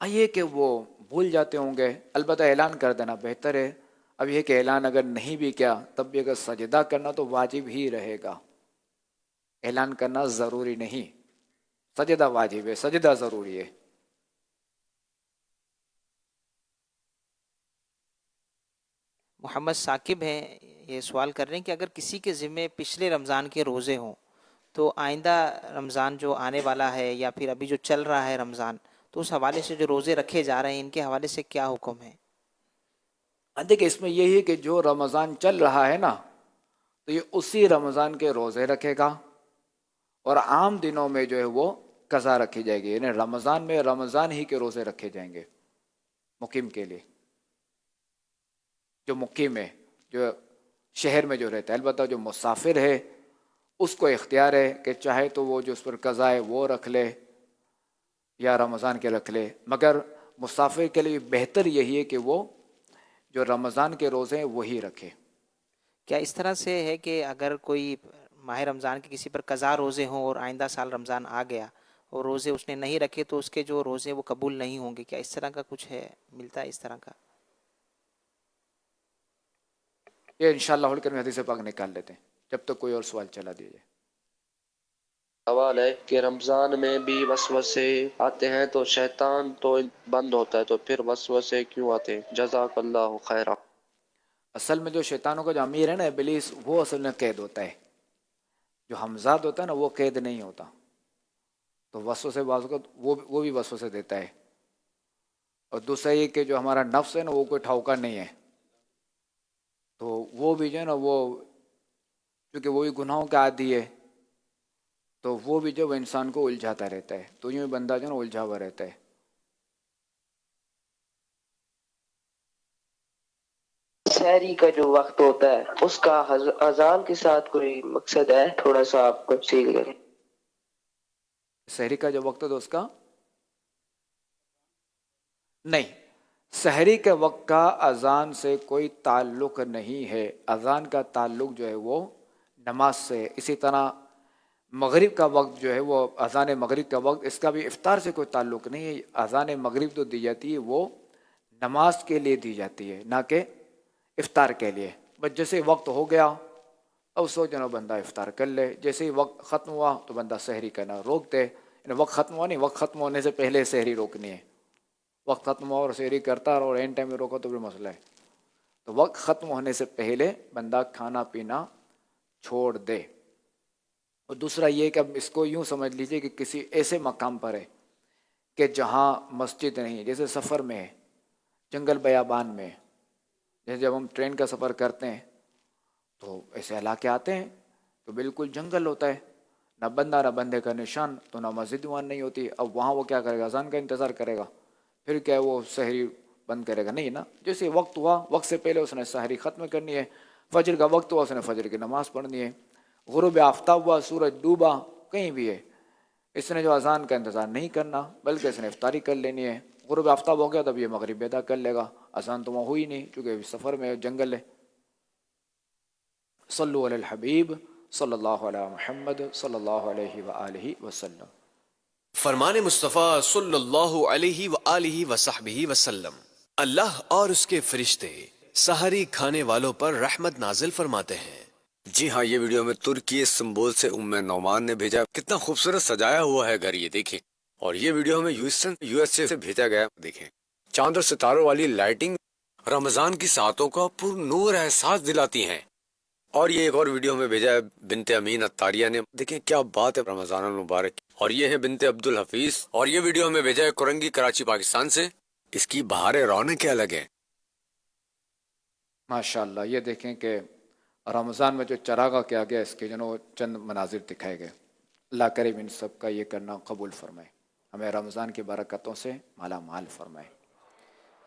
یہ کہ وہ بھول جاتے ہوں گے, البتہ اعلان کر دینا بہتر ہے. اب یہ کہ اعلان اگر نہیں بھی کیا تب بھی اگر سجدہ کرنا تو واجب ہی رہے گا, اعلان کرنا ضروری نہیں. سجدہ واجب ہے, سجدہ ضروری ہے. محمد ثاقب ہیں, یہ سوال کر رہے ہیں کہ اگر کسی کے ذمے پچھلے رمضان کے روزے ہوں تو آئندہ رمضان جو آنے والا ہے یا پھر ابھی جو چل رہا ہے رمضان, تو اس حوالے سے جو روزے رکھے جا رہے ہیں ان کے حوالے سے کیا حکم ہے؟ دیکھیں اس میں یہی ہے کہ جو رمضان چل رہا ہے نا تو یہ اسی رمضان کے روزے رکھے گا, اور عام دنوں میں جو ہے وہ قضا رکھی جائے گی, یعنی رمضان میں رمضان ہی کے روزے رکھے جائیں گے مقیم کے لیے. جو مقیم ہے, جو شہر میں جو رہتا ہے, البتہ جو مسافر ہے اس کو اختیار ہے کہ چاہے تو وہ جو اس پر قضا ہے وہ رکھ لے یا رمضان کے رکھ لے, مگر مسافر کے لیے بہتر یہی ہے کہ وہ جو رمضان کے روزے ہیں وہی رکھے. کیا اس طرح سے ہے کہ اگر کوئی ماہ رمضان کے کسی پر قضا روزے ہوں اور آئندہ سال رمضان آ گیا اور روزے اس نے نہیں رکھے تو اس کے جو روزے وہ قبول نہیں ہوں گے, کیا اس طرح کا کچھ ہے, ملتا ہے اس طرح کا؟ یہ انشاءاللہ حدیث پاک نکال لیتے ہیں جب تک کوئی اور سوال چلا دیجیے. سوال ہے کہ رمضان میں بھی وسوسے آتے ہیں تو شیطان تو بند ہوتا ہے، تو پھر وسوسے کیوں آتے ہیں؟ جزاک اللہ خیرہ۔ اصل میں جو شیطانوں کا جو امیر ہے نا ابلیس، وہ اصل میں قید ہوتا ہے. جو ہمزاد ہوتا ہے نا وہ قید نہیں ہوتا. تو وسوسے بعض اوقات وہ بھی وسوسے دیتا ہے. اور دوسرا یہ کہ جو ہمارا نفس ہے نا وہ کوئی ٹھوکا نہیں ہے، تو وہ بھی جو ہے نا وہ کیونکہ وہ بھی گناہوں کا عادی ہے، تو وہ بھی جو انسان کو الجھاتا رہتا ہے. تو یوں بندہ جو ہے نا الجھا ہوا رہتا ہے. سحری کا جو وقت ہوتا ہے اس کا اذان کے ساتھ کوئی مقصد ہے؟ تھوڑا سا آپ تفصیل کریں۔ سحری کا جو وقت ہے تو اس کا نہیں، سحری کے وقت کا اذان سے کوئی تعلق نہیں ہے. اذان کا تعلق جو ہے وہ نماز سے ہے. اسی طرح مغرب کا وقت جو ہے وہ اذان مغرب کا وقت، اس کا بھی افطار سے کوئی تعلق نہیں ہے. اذان مغرب تو دی جاتی ہے وہ نماز کے لیے دی جاتی ہے، نہ کہ افطار کے لیے. بس جیسے وقت ہو گیا اب سوچنا بندہ افطار کر لے، جیسے ہی وقت ختم ہوا تو بندہ سحری کرنا روک دے. یعنی وقت ختم ہوا نہیں، وقت ختم ہونے سے پہلے سحری روکنی ہے. وقت ختم ہوا اور سحری کرتا اور اینڈ ٹائم میں روکو تو پھر مسئلہ ہے. تو وقت ختم ہونے سے پہلے بندہ کھانا پینا چھوڑ دے. اور دوسرا یہ کہ اب اس کو یوں سمجھ لیجئے کہ کسی ایسے مقام پر ہے کہ جہاں مسجد نہیں، جیسے سفر میں ہے، جنگل بیابان میں، جیسے جب ہم ٹرین کا سفر کرتے ہیں تو ایسے علاقے آتے ہیں تو بالکل جنگل ہوتا ہے، نہ بندہ نہ بندے کا نشان، تو نہ مسجد وہاں نہیں ہوتی. اب وہاں وہ کیا کرے گا؟ اذان کا انتظار کرے گا؟ پھر کیا وہ سحری بند کرے گا؟ نہیں نا. جیسے وقت ہوا، وقت سے پہلے اس نے سحری ختم کرنی ہے. فجر کا وقت ہوا، اس نے فجر کی نماز پڑھنی ہے. غروب آفتاب ہوا، سورج ڈوبا، کہیں بھی ہے، اس نے جو اذان کا انتظار نہیں کرنا بلکہ اس نے افطاری کر لینی ہے. غروب آفتاب ہو گیا تب یہ مغرب ادا کر لے گا. اذان تو وہاں ہوئی نہیں چونکہ سفر میں جنگل ہے. صلو علی الحبیب صلی اللہ علیہ محمد صلی اللہ علیہ وآلہ وسلم. فرمان مصطفیٰ صلی اللہ علیہ وآلہ وصحبہ وسلم، اللہ اور اس کے فرشتے سحری کھانے والوں پر رحمت نازل فرماتے ہیں. جی ہاں، یہ ویڈیو میں ترکی استنبول سے نعمان نے بھیجا. کتنا خوبصورت سجایا ہوا ہے گھر، یہ دیکھیں. اور یہ ویڈیو ہمیں یو ایس اے سے بھیجا گیا. دیکھیں چاند اور ستاروں والی لائٹنگ رمضان کی ساعتوں کا پر نور احساس دلاتی ہیں. اور یہ ایک اور ویڈیو ہمیں بھیجا ہے بنت امین اتاریہ نے. دیکھیں کیا بات ہے رمضان المبارک. اور یہ ہے بنت عبد الحفیظ. اور یہ ویڈیو ہمیں بھیجا ہے کرنگی کراچی پاکستان سے. اس کی بہار رونق الگ ہے. ماشاءاللہ. یہ دیکھیں کہ رمضان میں جو چراغا کیا گیا، اس کے جو چند مناظر دکھائے گئے. اللہ کریم ان سب کا یہ کرنا قبول فرمائے، ہمیں رمضان کی برکتوں سے مالا مال فرمائے.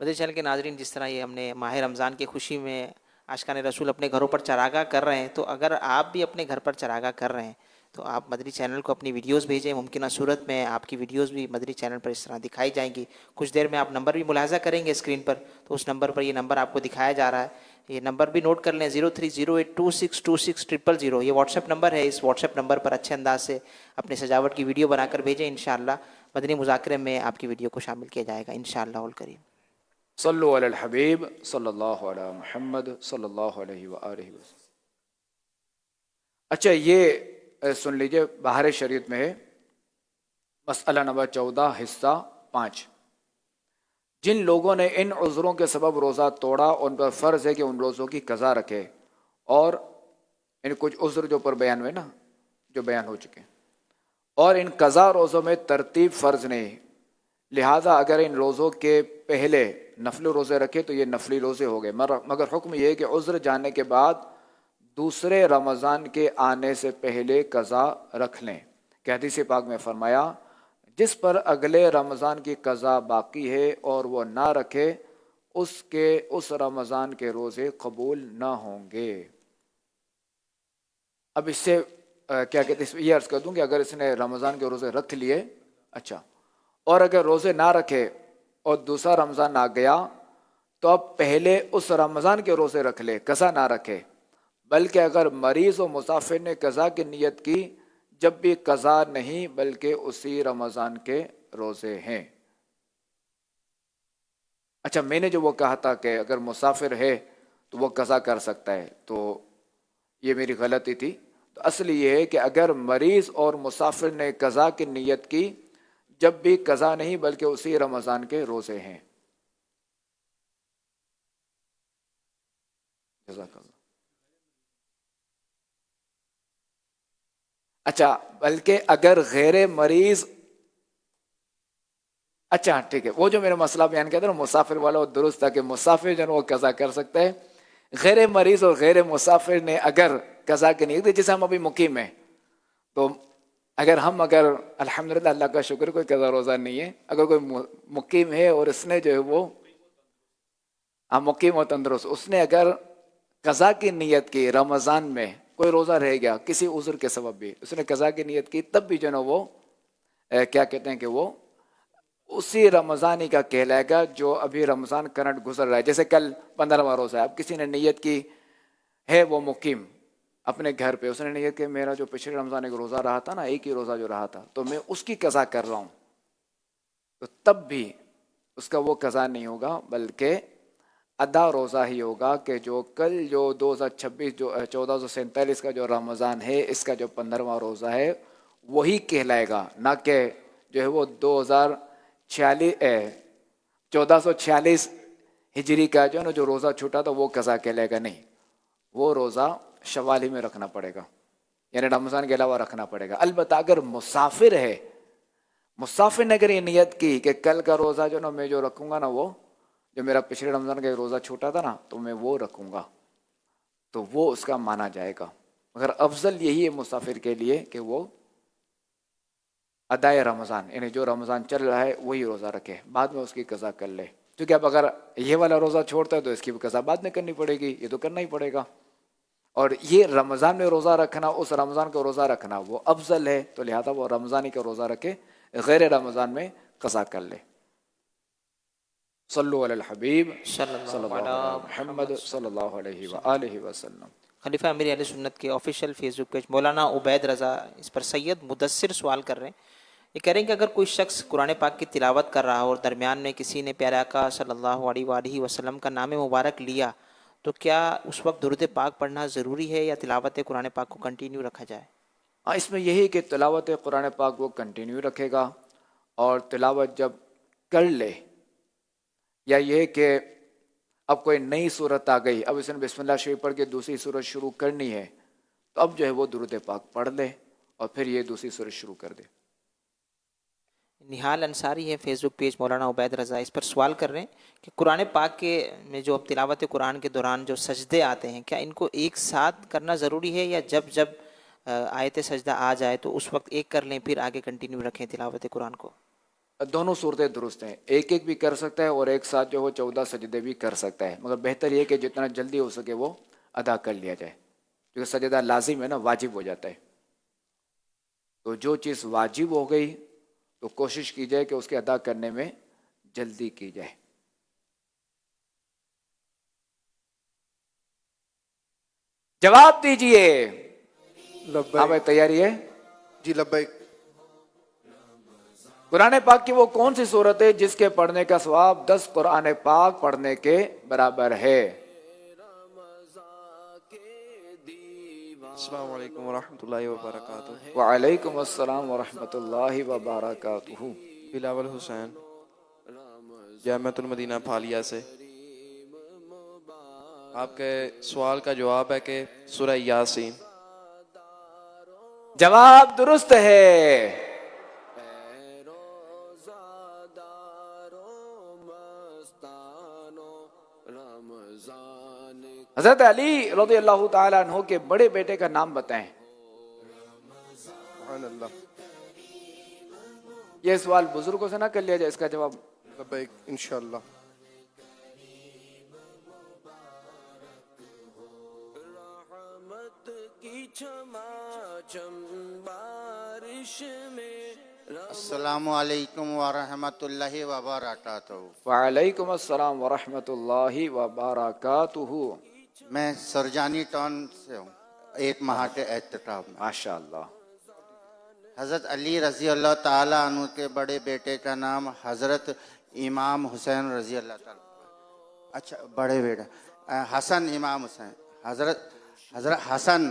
مدنی چینل کے ناظرین، جس طرح یہ ہم نے ماہ رمضان کی خوشی میں عاشقان رسول اپنے گھروں پر چراغاہ کر رہے ہیں، تو اگر آپ بھی اپنے گھر پر چراغاہ کر رہے ہیں تو آپ مدنی چینل کو اپنی ویڈیوز بھیجیں. ممکنہ صورت میں آپ کی ویڈیوز بھی مدنی چینل پر اس طرح دکھائی جائیں گی. کچھ دیر میں آپ نمبر بھی ملاحظہ کریں گے اسکرین پر، تو اس نمبر پر یہ نمبر آپ کو دکھایا جا رہا ہے. یہ نمبر بھی نوٹ کر لیں، 0308262600. یہ واٹس ایپ نمبر ہے. اس واٹس ایپ نمبر پر اچھے انداز سے اپنے سجاوٹ کی ویڈیو بنا کر بھیجیں. انشاءاللہ مدنی مذاکرے میں آپ کی ویڈیو کو شامل کیا جائے گا انشاءاللہ الکریم. صلو علی الحبیب صلی اللہ علیہ محمد صلی اللہ علیہ وآلہ وسلم. اچھا یہ سن لیجئے، بہار شریعت میں ہے مسئلہ نمبر 14 حصہ 5. جن لوگوں نے ان عذروں کے سبب روزہ توڑا ان پر فرض ہے کہ ان روزوں کی قضا رکھے. اور ان کچھ عذر جو پر بیان ہوئے نا، جو بیان ہو چکے، اور ان قضا روزوں میں ترتیب فرض نہیں. لہذا اگر ان روزوں کے پہلے نفلی روزے رکھے تو یہ نفلی روزے ہو گئے. مگر حکم یہ ہے کہ عذر جانے کے بعد دوسرے رمضان کے آنے سے پہلے قضا رکھ لیں. کہ حدیث پاک میں فرمایا جس پر اگلے رمضان کی قضا باقی ہے اور وہ نہ رکھے اس رمضان کے روزے قبول نہ ہوں گے. اب اس سے کیا کہتے ہیں، یہ عرض کر دوں کہ اگر اس نے رمضان کے روزے رکھ لیے، اچھا، اور اگر روزے نہ رکھے اور دوسرا رمضان آ گیا تو اب پہلے اس رمضان کے روزے رکھ لے، قضا نہ رکھے. بلکہ اگر مریض و مسافر نے قضا کی نیت کی، جب بھی قضا نہیں بلکہ اسی رمضان کے روزے ہیں. اچھا، میں نے جو وہ کہا تھا کہ اگر مسافر ہے تو وہ قضا کر سکتا ہے، تو یہ میری غلطی تھی. تو اصل یہ ہے کہ اگر مریض اور مسافر نے قضا کی نیت کی، جب بھی قضا نہیں بلکہ اسی رمضان کے روزے ہیں. جزاک اللہ. اچھا، بلکہ اگر غیر مریض، اچھا ٹھیک ہے، وہ جو میرا مسئلہ بیان کیا تھا نا مسافر والا، وہ درست تھا کہ مسافر جو ہے وہ قضا کر سکتا ہے. غیر مریض اور غیر مسافر نے اگر قضا کی نیت کی، جیسے ہم ابھی مقیم ہیں، تو اگر الحمدللہ اللہ کا شکر کوئی قضا روزہ نہیں ہے، اگر کوئی مقیم ہے اور اس نے جو ہے وہ مقیم و تندرست، اس نے اگر قضا کی نیت کی رمضان میں، کوئی روزہ رہ گیا کسی عذر کے سبب بھی، اس نے قضا کی نیت کی، تب بھی جو ہے نا وہ کیا کہتے ہیں کہ وہ اسی رمضانی کا کہلائے گا جو ابھی رمضان کرنٹ گزر رہا ہے. جیسے کل 15واں روزہ ہے، اب کسی نے نیت کی ہے، وہ مقیم اپنے گھر پہ، اس نے نیت کہ میرا جو پچھلے رمضان ایک روزہ رہا تھا نا، ایک ہی روزہ جو رہا تھا، تو میں اس کی قضا کر رہا ہوں، تو تب بھی اس کا وہ قضا نہیں ہوگا بلکہ ادا روزہ ہی ہوگا کہ جو کل جو 2026 جو 1447 کا جو رمضان ہے، اس کا جو 15واں روزہ ہے وہی کہلائے گا، نہ کہ جو ہے وہ 1446 ہجری کا جو ہے نا جو روزہ چھوٹا تھا وہ قضا کہلائے گا. نہیں، وہ روزہ شوال ہی میں رکھنا پڑے گا، یعنی رمضان کے علاوہ رکھنا پڑے گا. البتہ اگر مسافر ہے، مسافر نے اگر یہ نیت کی کہ کل کا روزہ جو نا میں جو رکھوں گا نا، وہ جو میرا پچھلے رمضان کا روزہ چھوٹا تھا نا، تو میں وہ رکھوں گا، تو وہ اس کا مانا جائے گا. مگر افضل یہی ہے مسافر کے لیے کہ وہ ادائے رمضان، یعنی جو رمضان چل رہا ہے وہی روزہ رکھے، بعد میں اس کی قضا کر لے. کیونکہ اب اگر یہ والا روزہ چھوڑتا ہے تو اس کی قضا بعد میں کرنی پڑے گی، یہ تو کرنا ہی پڑے گا. اور یہ رمضان میں روزہ رکھنا، اس رمضان کا روزہ رکھنا وہ افضل ہے، تو لہذا وہ رمضانی کا روزہ رکھے، غیر رمضان میں قضا کر لے. صلو علی الحبیب صلی اللہ علیہ محمد صلی اللہ علیہ وآلہ وسلم. خلیفہ امیر اہل سنت کے آفیشیل فیس بک پیج مولانا عبید رضا، اس پر سید مدثر سوال کر رہے ہیں. یہ کہہ رہے ہیں کہ اگر کوئی شخص قرآن پاک کی تلاوت کر رہا ہو اور درمیان میں کسی نے پیارے آقا صلی اللہ علیہ وآلہ وسلم کا نام مبارک لیا، تو کیا اس وقت درود پاک پڑھنا ضروری ہے یا تلاوت قرآن پاک کو کنٹینیو رکھا جائے؟ اس میں یہی کہ تلاوت قرآن پاک وہ کنٹینیو رکھے گا، اور تلاوت جب کر لے، یا یہ کہ اب کوئی نئی صورت آ گئی، اب اس نے بسم اللہ شریف پڑھ کے دوسری صورت شروع کرنی ہے، تو اب جو ہے وہ درود پاک پڑھ لے اور پھر یہ دوسری صورت شروع کر دے. نہال انصاری ہے فیس بک پیج مولانا عبید رضا، اس پر سوال کر رہے ہیں کہ قرآن پاک کے میں جو تلاوت قرآن کے دوران جو سجدے آتے ہیں، کیا ان کو ایک ساتھ کرنا ضروری ہے، یا جب آیت سجدہ آ جائے تو اس وقت ایک کر لیں پھر آگے کنٹینیو رکھیں تلاوت قرآن کو؟ دونوں صورتیں درست ہیں، ایک ایک بھی کر سکتا ہے اور ایک ساتھ جو وہ 14 سجدے بھی کر سکتا ہے، مگر بہتر یہ کہ جتنا جلدی ہو سکے وہ ادا کر لیا جائے، کیونکہ سجدہ لازم ہے نا، واجب ہو جاتا ہے. تو جو چیز واجب ہو گئی تو کوشش کی جائے کہ اس کے ادا کرنے میں جلدی کی جائے. جواب دیجئے. ہاں بھائی تیاری ہے؟ جی لبیک. قرآن پاک کی وہ کون سی صورت ہے جس کے پڑھنے کا ثواب 10 قرآن پاک پڑھنے کے برابر ہے؟ السلام علیکم ورحمۃ اللہ وبرکاتہ. وعلیکم السلام ورحمۃ اللہ وبرکاتہ. بلاول حسین، جامعۃ المدینہ پھالیا سے. آپ کے سوال کا جواب ہے کہ سورہ یاسین. جواب درست ہے. حضرت علی رضی اللہ تعالیٰ عنہ کے بڑے بیٹے کا نام بتائیں. سبحان اللہ. یہ سوال بزرگوں سے نہ کر لیا جائے، اس کا جواب لبیک انشاءاللہ. السلام علیکم ورحمۃ اللہ وبرکاتہ. وعلیکم السلام ورحمۃ اللہ وبرکاتہ. میں سرجانی ٹاؤن سے ہوں، 1 ماہ کے اختتام میں. ماشاءاللہ. حضرت علی رضی اللہ تعالیٰ عنہ کے بڑے بیٹے کا نام حضرت امام حسین رضی اللہ تعالیٰ، اچھا بڑے بیٹا حسن امام حسین، حضرت حسن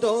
2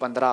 15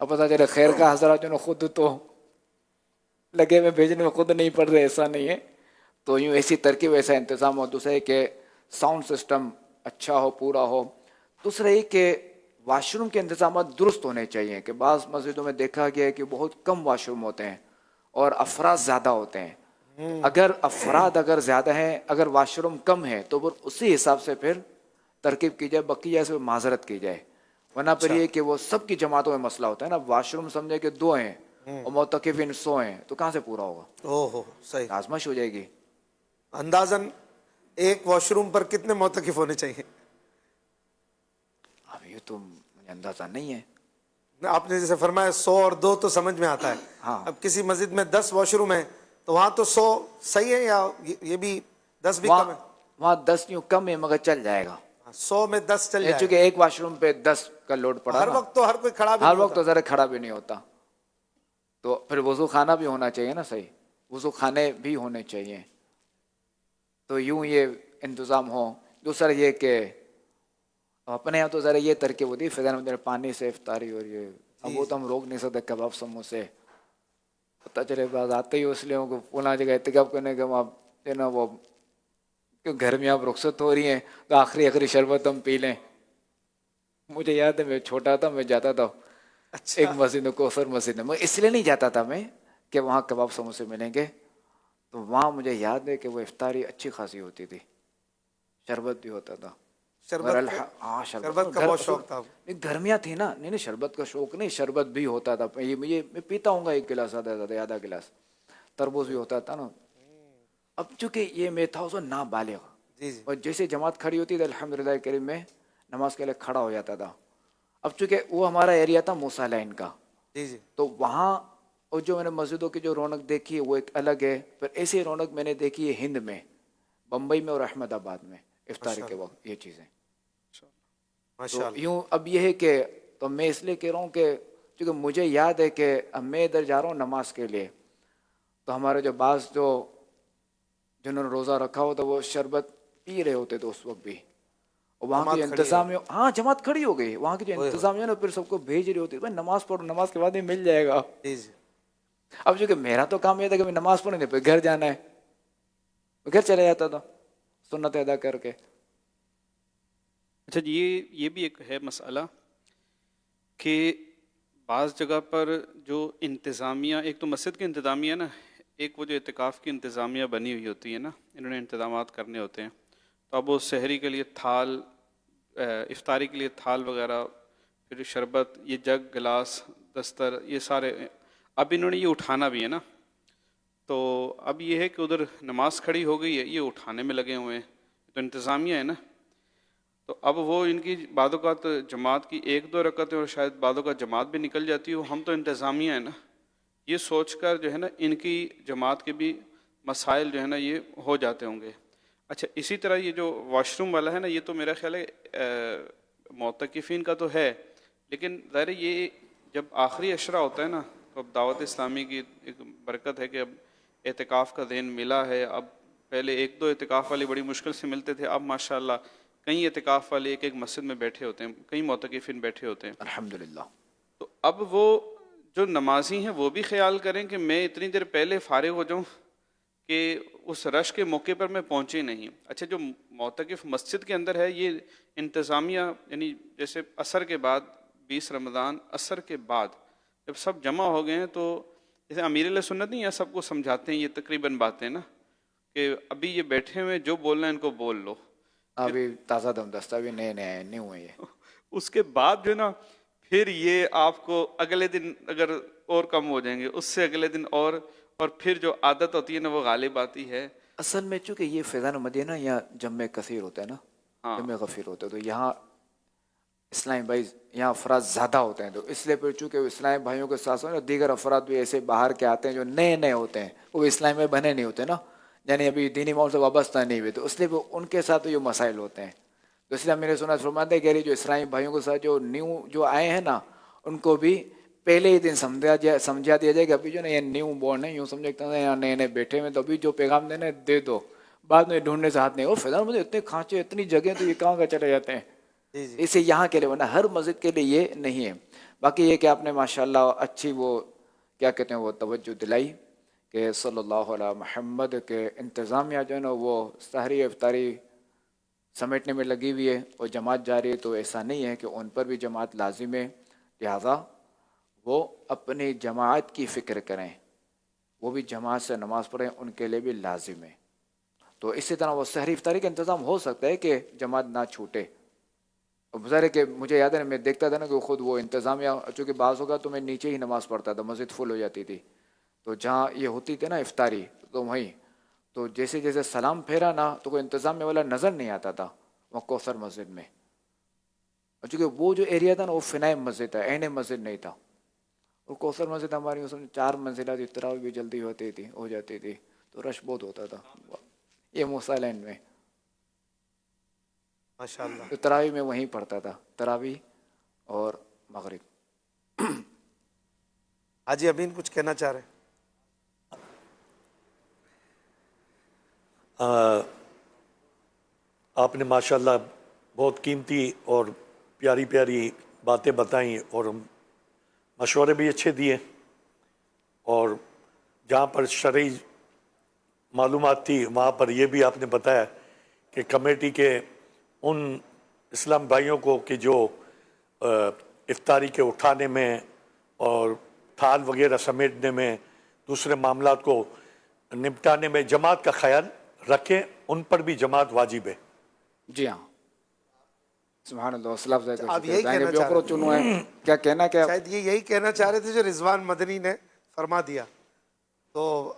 اب پتہ چلے خیر کا حضرات جو خود تو لگے ہوئے بھیجنے میں خود نہیں پڑھ رہے، ایسا نہیں ہے. تو یوں ایسی ترکیب ایسا انتظام ہو. دوسرا یہ کہ ساؤنڈ سسٹم اچھا ہو، پورا ہو. دوسرا یہ کہ واش روم کے انتظامات درست ہونے چاہیے، کہ بعض مسجدوں میں دیکھا گیا ہے کہ بہت کم واش روم ہوتے ہیں اور افراد زیادہ ہوتے ہیں. اگر افراد اگر زیادہ ہیں، اگر واش روم کم ہے تو پھر اسی حساب سے پھر ترکیب کی جائے، بقیہ سے معذرت کی جائے. ورنہ پھر یہ کہ وہ سب کی جماعتوں میں مسئلہ ہوتا ہے نا. واش روم سمجھے کہ 2 ہیں اور معتکفین 100 ہیں تو کہاں سے پورا ہوگا؟ اوہ صحیح، آزمائش ہو جائے گی. اندازاً ایک واش روم پر کتنے معتکف ہونے چاہیے؟ اب یہ تو مجھے اندازہ نہیں ہے. آپ نے جیسے فرمایا 100 اور 2 تو سمجھ میں آتا ہے. اب کسی مسجد میں 10 واش روم ہیں تو وہاں تو 100 صحیح ہے، یا یہ بھی 10 بھی کم ہے؟ وہاں 10 یوں کم ہے مگر چل جائے گا. 100 میں 10 چل جائے، چونکہ ایک واش روم پہ 10 کا لوڈ پڑا. ہر وقت تو ہر کوئی کھڑا بھی ہر وقت تو ذرا کھڑا بھی نہیں ہوتا. تو پھر وضو خانہ بھی ہونا چاہیے نا، صحیح وضو خانے بھی ہونے چاہیے. تو یوں یہ انتظام ہو. دوسرا یہ کہ اپنے یہاں تو ذرا یہ ترکیب ہوتی ہے فضان میں پانی سے افطاری، اور یہ اب وہ تو ہم روک نہیں سکتے. کباب سموسے پتہ چلے بعض آتے ہی اس لیے کو پونا جگہ احتکاب کرنے کے وہاں ہے نا، وہ گھر میں آپ رخصت ہو رہی ہیں تو آخری شربت ہم پی لیں. مجھے یاد ہے میں چھوٹا تھا، میں جاتا تھا ایک مسجد میں، کوثر مسجد میں. میں اس لیے نہیں جاتا تھا میں کہ وہاں کباب سموسے ملیں گے. تو وہاں مجھے یاد ہے کہ وہ افطاری اچھی خاصی ہوتی تھی، شربت بھی ہوتا تھا. ہاں شربت کا بہت شوق تھا. گرمیاں تھی نا، نہیں شربت کا شوق نہیں، شربت بھی ہوتا تھا. یہ میں پیتا ہوں گا 1 گلاس زیادہ آدھا گلاس. تربوز بھی ہوتا تھا نا. اب چونکہ یہ میں تھا اس وقت نابالغ، اور جیسے جماعت کھڑی ہوتی تھی الحمدللہ کریم میں نماز کے لیے کھڑا ہو جاتا تھا. اب چونکہ وہ ہمارا ایریا تھا موسیٰ لائن کا، تو وہاں اور جو میں نے مسجدوں کی جو رونق دیکھی ہے وہ ایک الگ ہے. پھر ایسی رونق میں نے دیکھی ہے ہند میں، بمبئی میں اور احمد آباد میں افطاری کے وقت یہ چیزیں. تو یوں اب یہ ہے کہ تو میں اس لیے کہہ رہا ہوں کہ چونکہ مجھے یاد ہے کہ اب میں ادھر جا رہا ہوں نماز کے لیے، تو ہمارے جو بعض جنہوں نے روزہ رکھا ہوتا وہ شربت پی رہے ہوتے تھے اس وقت بھی. اور وہاں کی انتظامیہ، ہاں جماعت کھڑی ہو گئی. وہاں کی جو انتظامیہ نا پھر سب کو بھیج رہی ہوتی ہے نماز پڑھو، نماز کے بعد ہی مل جائے گا. اب چونکہ میرا تو کام یہ تھا کہ میں نماز پڑھنے پھر گھر جانا ہے، گھر چلا جاتا تھا سنت ادا کر کے. اچھا یہ بھی ایک ہے مسئلہ کہ بعض جگہ پر جو انتظامیہ، ایک تو مسجد کی انتظامیہ نا، ایک وہ جو اعتکاف کی انتظامیہ بنی ہوئی ہوتی ہے نا، انہوں نے انتظامات کرنے ہوتے ہیں. تو اب وہ سحری کے لیے تھال، افطاری کے لیے تھال وغیرہ، پھر شربت، یہ جگ، گلاس، دستر، یہ سارے اب انہوں نے یہ اٹھانا بھی ہے نا. تو اب یہ ہے کہ ادھر نماز کھڑی ہو گئی ہے، یہ اٹھانے میں لگے ہوئے ہیں. تو انتظامیہ ہے نا. تو اب وہ ان کی بعض اوقات جماعت کی 1-2 رکعتیں اور شاید بعض اوقات جماعت بھی نکل جاتی ہو. ہم تو انتظامیہ ہے نا، یہ سوچ کر جو ہے نا ان کی جماعت کے بھی مسائل جو ہے نا یہ ہو جاتے ہوں گے. اچھا اسی طرح یہ جو واش روم والا ہے نا، یہ تو میرا خیال ہے معتکفین کا تو ہے، لیکن ظاہر یہ جب آخری عشرہ ہوتا ہے نا، تو اب دعوت اسلامی کی ایک برکت ہے کہ اب اعتکاف کا دن ملا ہے. اب پہلے 1-2 اعتکاف والے بڑی مشکل سے ملتے تھے، اب ماشاءاللہ کئی اعتکاف والے ایک مسجد میں بیٹھے ہوتے ہیں، کئی معتکفین بیٹھے ہوتے ہیں الحمدللہ. تو اب وہ جو نمازی ہیں وہ بھی خیال کریں کہ میں اتنی دیر پہلے فارغ ہو جاؤں کہ اس رش کے موقع پر میں پہنچے نہیں. اچھا جو معتکف مسجد کے اندر ہے، یہ انتظامیہ یعنی جیسے عصر کے بعد 20 رمضان عصر کے بعد جب سب جمع ہو گئے ہیں، تو جیسے امیر علیہ سنت نہیں ہے، سب کو سمجھاتے ہیں یہ تقریباً باتیں نا، کہ ابھی یہ بیٹھے ہوئے جو بولنا ہے ان کو بول لو. ابھی تازہ دم دستہ بھی نئے نہیں ہوئے یہ. اس کے بعد جو ہے نا پھر یہ آپ کو اگلے دن اگر اور کم ہو جائیں گے، اس سے اگلے دن اور پھر جو عادت ہوتی ہے نا وہ غالب آتی ہے. اصل میں چونکہ یہ فیضان مدینہ یہاں جمع کثیر ہوتا ہے نا، جمع غفیر ہوتا ہے، تو یہاں اسلامی بھائی یہاں افراد زیادہ ہوتے ہیں. تو اس لیے پھر چونکہ اسلامی بھائیوں کے ساتھ ساتھ دیگر افراد بھی ایسے باہر کے آتے ہیں جو نئے ہوتے ہیں، وہ اسلام میں بنے نہیں ہوتے نا، یعنی ابھی دینی ماحول سے وابستہ نہیں ہوئے، تو اس لیے ان کے ساتھ یہ مسائل ہوتے ہیں. تو اس لیے میرے سنا فرماتے ہیں کہ جو اسلامی بھائیوں کے ساتھ جو نیو جو آئے ہیں نا، ان کو بھی پہلے ہی دن سمجھا دیا جائے کہ ابھی جو نا یہ نیو بورن ہے، یوں سمجھتے ہیں یہاں نئے بیٹھے ہوئے، تو ابھی جو پیغام دینا ہے دے دو، بعد میں ڈھونڈنے سے ہاتھ نہیں. اور فیضان مجھے اتنے کھانچے اتنی جگہیں تو یہ کہاں کا چلے جاتے ہیں. اسے یہاں کے لیے ورنہ ہر مسجد کے لیے یہ نہیں ہے. باقی یہ کہ آپ نے ماشاءاللہ اچھی وہ کیا کہتے ہیں وہ توجہ دلائی کہ صلی اللہ علیہ محمد کے انتظامیہ جو ہے نا وہ سحری افطاری سمیٹنے میں لگی ہوئی ہے اور جماعت جاری ہے، تو ایسا نہیں ہے کہ ان پر بھی جماعت لازم ہے، لہٰذا وہ اپنی جماعت کی فکر کریں، وہ بھی جماعت سے نماز پڑھیں، ان کے لیے بھی لازم ہے۔ تو اسی طرح وہ سحری افطاری کا انتظام ہو سکتا ہے کہ جماعت نہ چھوٹے۔ اب ظاہر ہے کہ مجھے یاد ہے میں دیکھتا تھا نا کہ خود وہ انتظامیہ، چونکہ بعض ہوگا تو میں نیچے ہی نماز پڑھتا تھا، مسجد فل ہو جاتی تھی، تو جہاں یہ ہوتی تھی نا افطاری تو وہیں، تو جیسے جیسے سلام پھیرا نا تو کوئی انتظامیہ والا نظر نہیں آتا تھا وہ کوثر مسجد میں، اور چونکہ وہ جو ایریا تھا نا وہ فنائے مسجد تھا، عین مسجد نہیں تھا، وہ کوثر مسجد ہماری اس میں 4 منزلہ تھی، تراویح بھی جلدی ہو جاتی تھی، تو رش بہت ہوتا تھا۔ یہ موسیٰ لینڈ میں ماشاءاللہ تو تراویح میں وہیں پڑھتا تھا، تراویح اور مغرب۔ حاجی امین کچھ کہنا چاہ رہے ہیں؟ آپ نے ماشاءاللہ بہت قیمتی اور پیاری پیاری باتیں بتائیں اور مشورے بھی اچھے دیے، اور جہاں پر شرعی معلومات تھی وہاں پر یہ بھی آپ نے بتایا کہ کمیٹی کے ان اسلام بھائیوں کو کہ جو افطاری کے اٹھانے میں اور تھال وغیرہ سمیٹنے میں دوسرے معاملات کو نپٹانے میں جماعت کا خیال رکھیں، ان پر بھی جماعت واجب ہے۔ جی ہاں، سبحان اللہ۔ آپ یہی کہنا چاہ رہے تھے؟ کیا کہنا کیا شاید یہ یہی کہنا چاہ رہے تھے جو رضوان مدنی نے فرما دیا، تو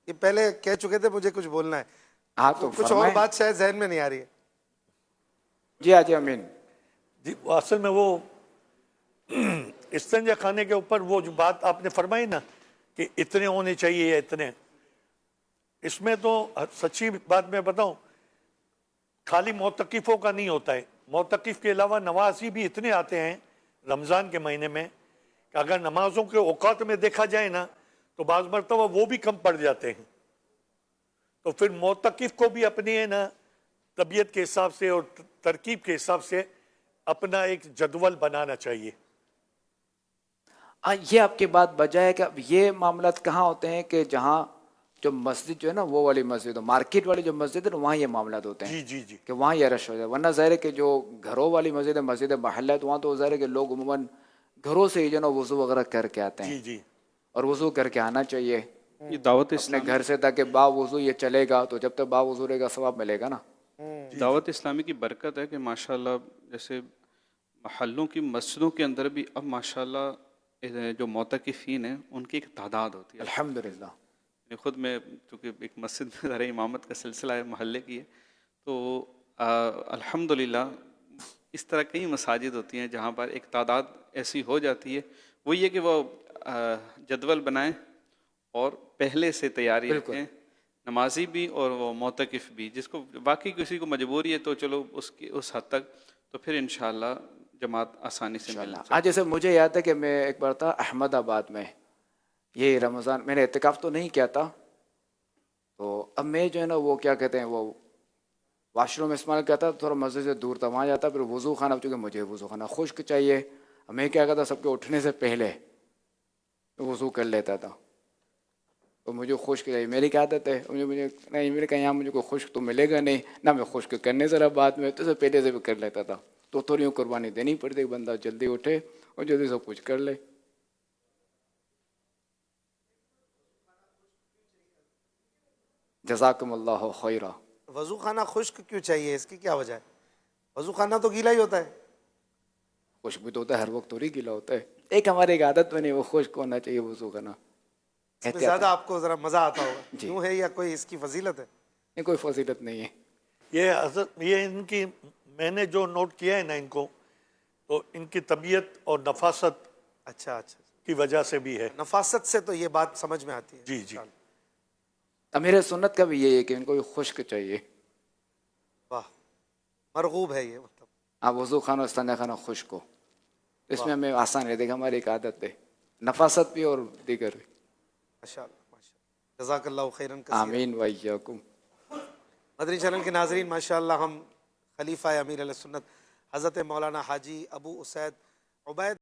یہ پہلے کہہ چکے تھے، مجھے کچھ بولنا ہے۔ ہاں تو کچھ اور بات شاید ذہن میں نہیں آ رہی ہے۔ جی حاجی امین جی اصل میں وہ استنجا خانے کے اوپر وہ جو بات آپ نے فرمائی نا کہ اتنے ہونے چاہیے یا اتنے، اس میں تو سچی بات میں بتاؤں خالی معتکفوں کا نہیں ہوتا ہے، معتکف کے علاوہ نوازی بھی اتنے آتے ہیں رمضان کے مہینے میں کہ اگر نمازوں کے اوقات میں دیکھا جائے نا تو بعض مرتبہ وہ بھی کم پڑ جاتے ہیں، تو پھر معتکف کو بھی اپنی ہے نا طبیعت کے حساب سے اور ترکیب کے حساب سے اپنا ایک جدول بنانا چاہیے۔ یہ آپ کی بات بجائے کہ اب یہ معاملات کہاں ہوتے ہیں کہ جہاں جو مسجد جو ہے نا وہ والی مسجد، مارکیٹ والی جو مسجد ہے نا وہاں یہ معاملات ہوتے ہیں جی کہ وہاں یہ رش ہو جائے، ورنہ ظاہر ہے کہ جو گھروں والی مسجد ہے، مسجد محلہ ہے، تو وہاں تو ظاہر ہے کہ لوگ عموماً گھروں سے ہی جو ہے نا وضو وغیرہ کر کے آتے ہیں، اور وضو کر کے آنا چاہیے یہ دعوت اپنے گھر سے، تاکہ با وضو یہ چلے گا، تو جب تک با وضو رہے گا ثواب ملے گا نا۔ دعوت اسلامی کی برکت ہے کہ ماشاءاللہ جیسے محلوں کی مسجدوں کے اندر بھی اب ماشاءاللہ جو معتکفین ہیں ان کی ایک تعداد ہوتی ہے الحمدللہ۔ خود میں چونکہ ایک مسجد میں ذرا امامت کا سلسلہ ہے، محلے کی ہے، تو الحمدللہ اس طرح کئی مساجد ہوتی ہیں جہاں پر ایک تعداد ایسی ہو جاتی ہے، وہ یہ کہ وہ جدول بنائیں اور پہلے سے تیاری رکھیں، نمازی بھی اور وہ معتکف بھی، جس کو واقعی کسی کو مجبوری ہے تو چلو اس حد تک تو پھر انشاءاللہ جماعت آسانی سے مل جائے۔ جیسے مجھے یاد ہے کہ میں ایک بار تھا احمد آباد میں، یہ رمضان میں نے اعتکاف تو نہیں کیا تھا، تو اب میں جو ہے نا وہ کیا کہتے ہیں وہ واش روم استعمال کرتا، تھوڑا مسجد سے دور تھا، وہاں جاتا، پھر وضو خانہ، چونکہ مجھے وضو خانہ خشک چاہیے، میں کیا کرتا سب کے اٹھنے سے پہلے وضو کر لیتا تھا، تو مجھے خشک چاہیے، میری کیا عادت ہے، مجھے نہیں، میرے کہا یہاں مجھے کوئی خشک تو ملے گا نہیں، نہ میں خشک کرنے ذرا بعد میں، تو پہلے سے بھی کر لیتا تھا، تو تھوڑی قربانی دینی پڑتی ہے، بندہ جلدی اٹھے اور جلدی سب کچھ کر لے۔ جزاکم اللہ خیرہ۔ وضو خانہ خشک کیوں چاہیے، اس کی کیا وجہ ہے؟ وضو خانہ تو گیلا ہی ہوتا ہے۔ خشک بھی تو ہوتا ہے، ہر وقت تھوڑی گیلا ہوتا ہے، ایک ہماری ایک عادت میں نہیں، وہ خشک ہونا چاہیے وضو خانہ۔ اس میں زیادہ آپ کو ذرا مزہ آتا ہوگا، کیوں ہے یا کوئی اس کی فضیلت ہے؟ نہیں، کوئی فضیلت نہیں ہے۔ یہ ان کی میں نے جو نوٹ کیا ہے نا ان کو، تو ان کی طبیعت اور نفاست اچھا کی وجہ سے بھی ہے، نفاست سے تو یہ بات سمجھ میں آتی ہے۔ جی امیر سنت کا بھی یہی ہے کہ ان کو خشک چاہیے۔ واہ، مرغوب ہے یہ، مطلب ہاں، وضو خانہ استنجا خانہ خشک ہو، اس میں ہمیں آسان ہے، دیکھ ہماری ایک عادت ہے، نفاست بھی اور دیگر بھی۔ ماشاءاللہ، جزاک اللہ خیرن کثیرا۔ آمین وإیاکم۔ مدنی چینل کے ناظرین، ماشاءاللہ ہم خلیفہ امیر علیہ سنت حضرت مولانا حاجی ابو اسید عبید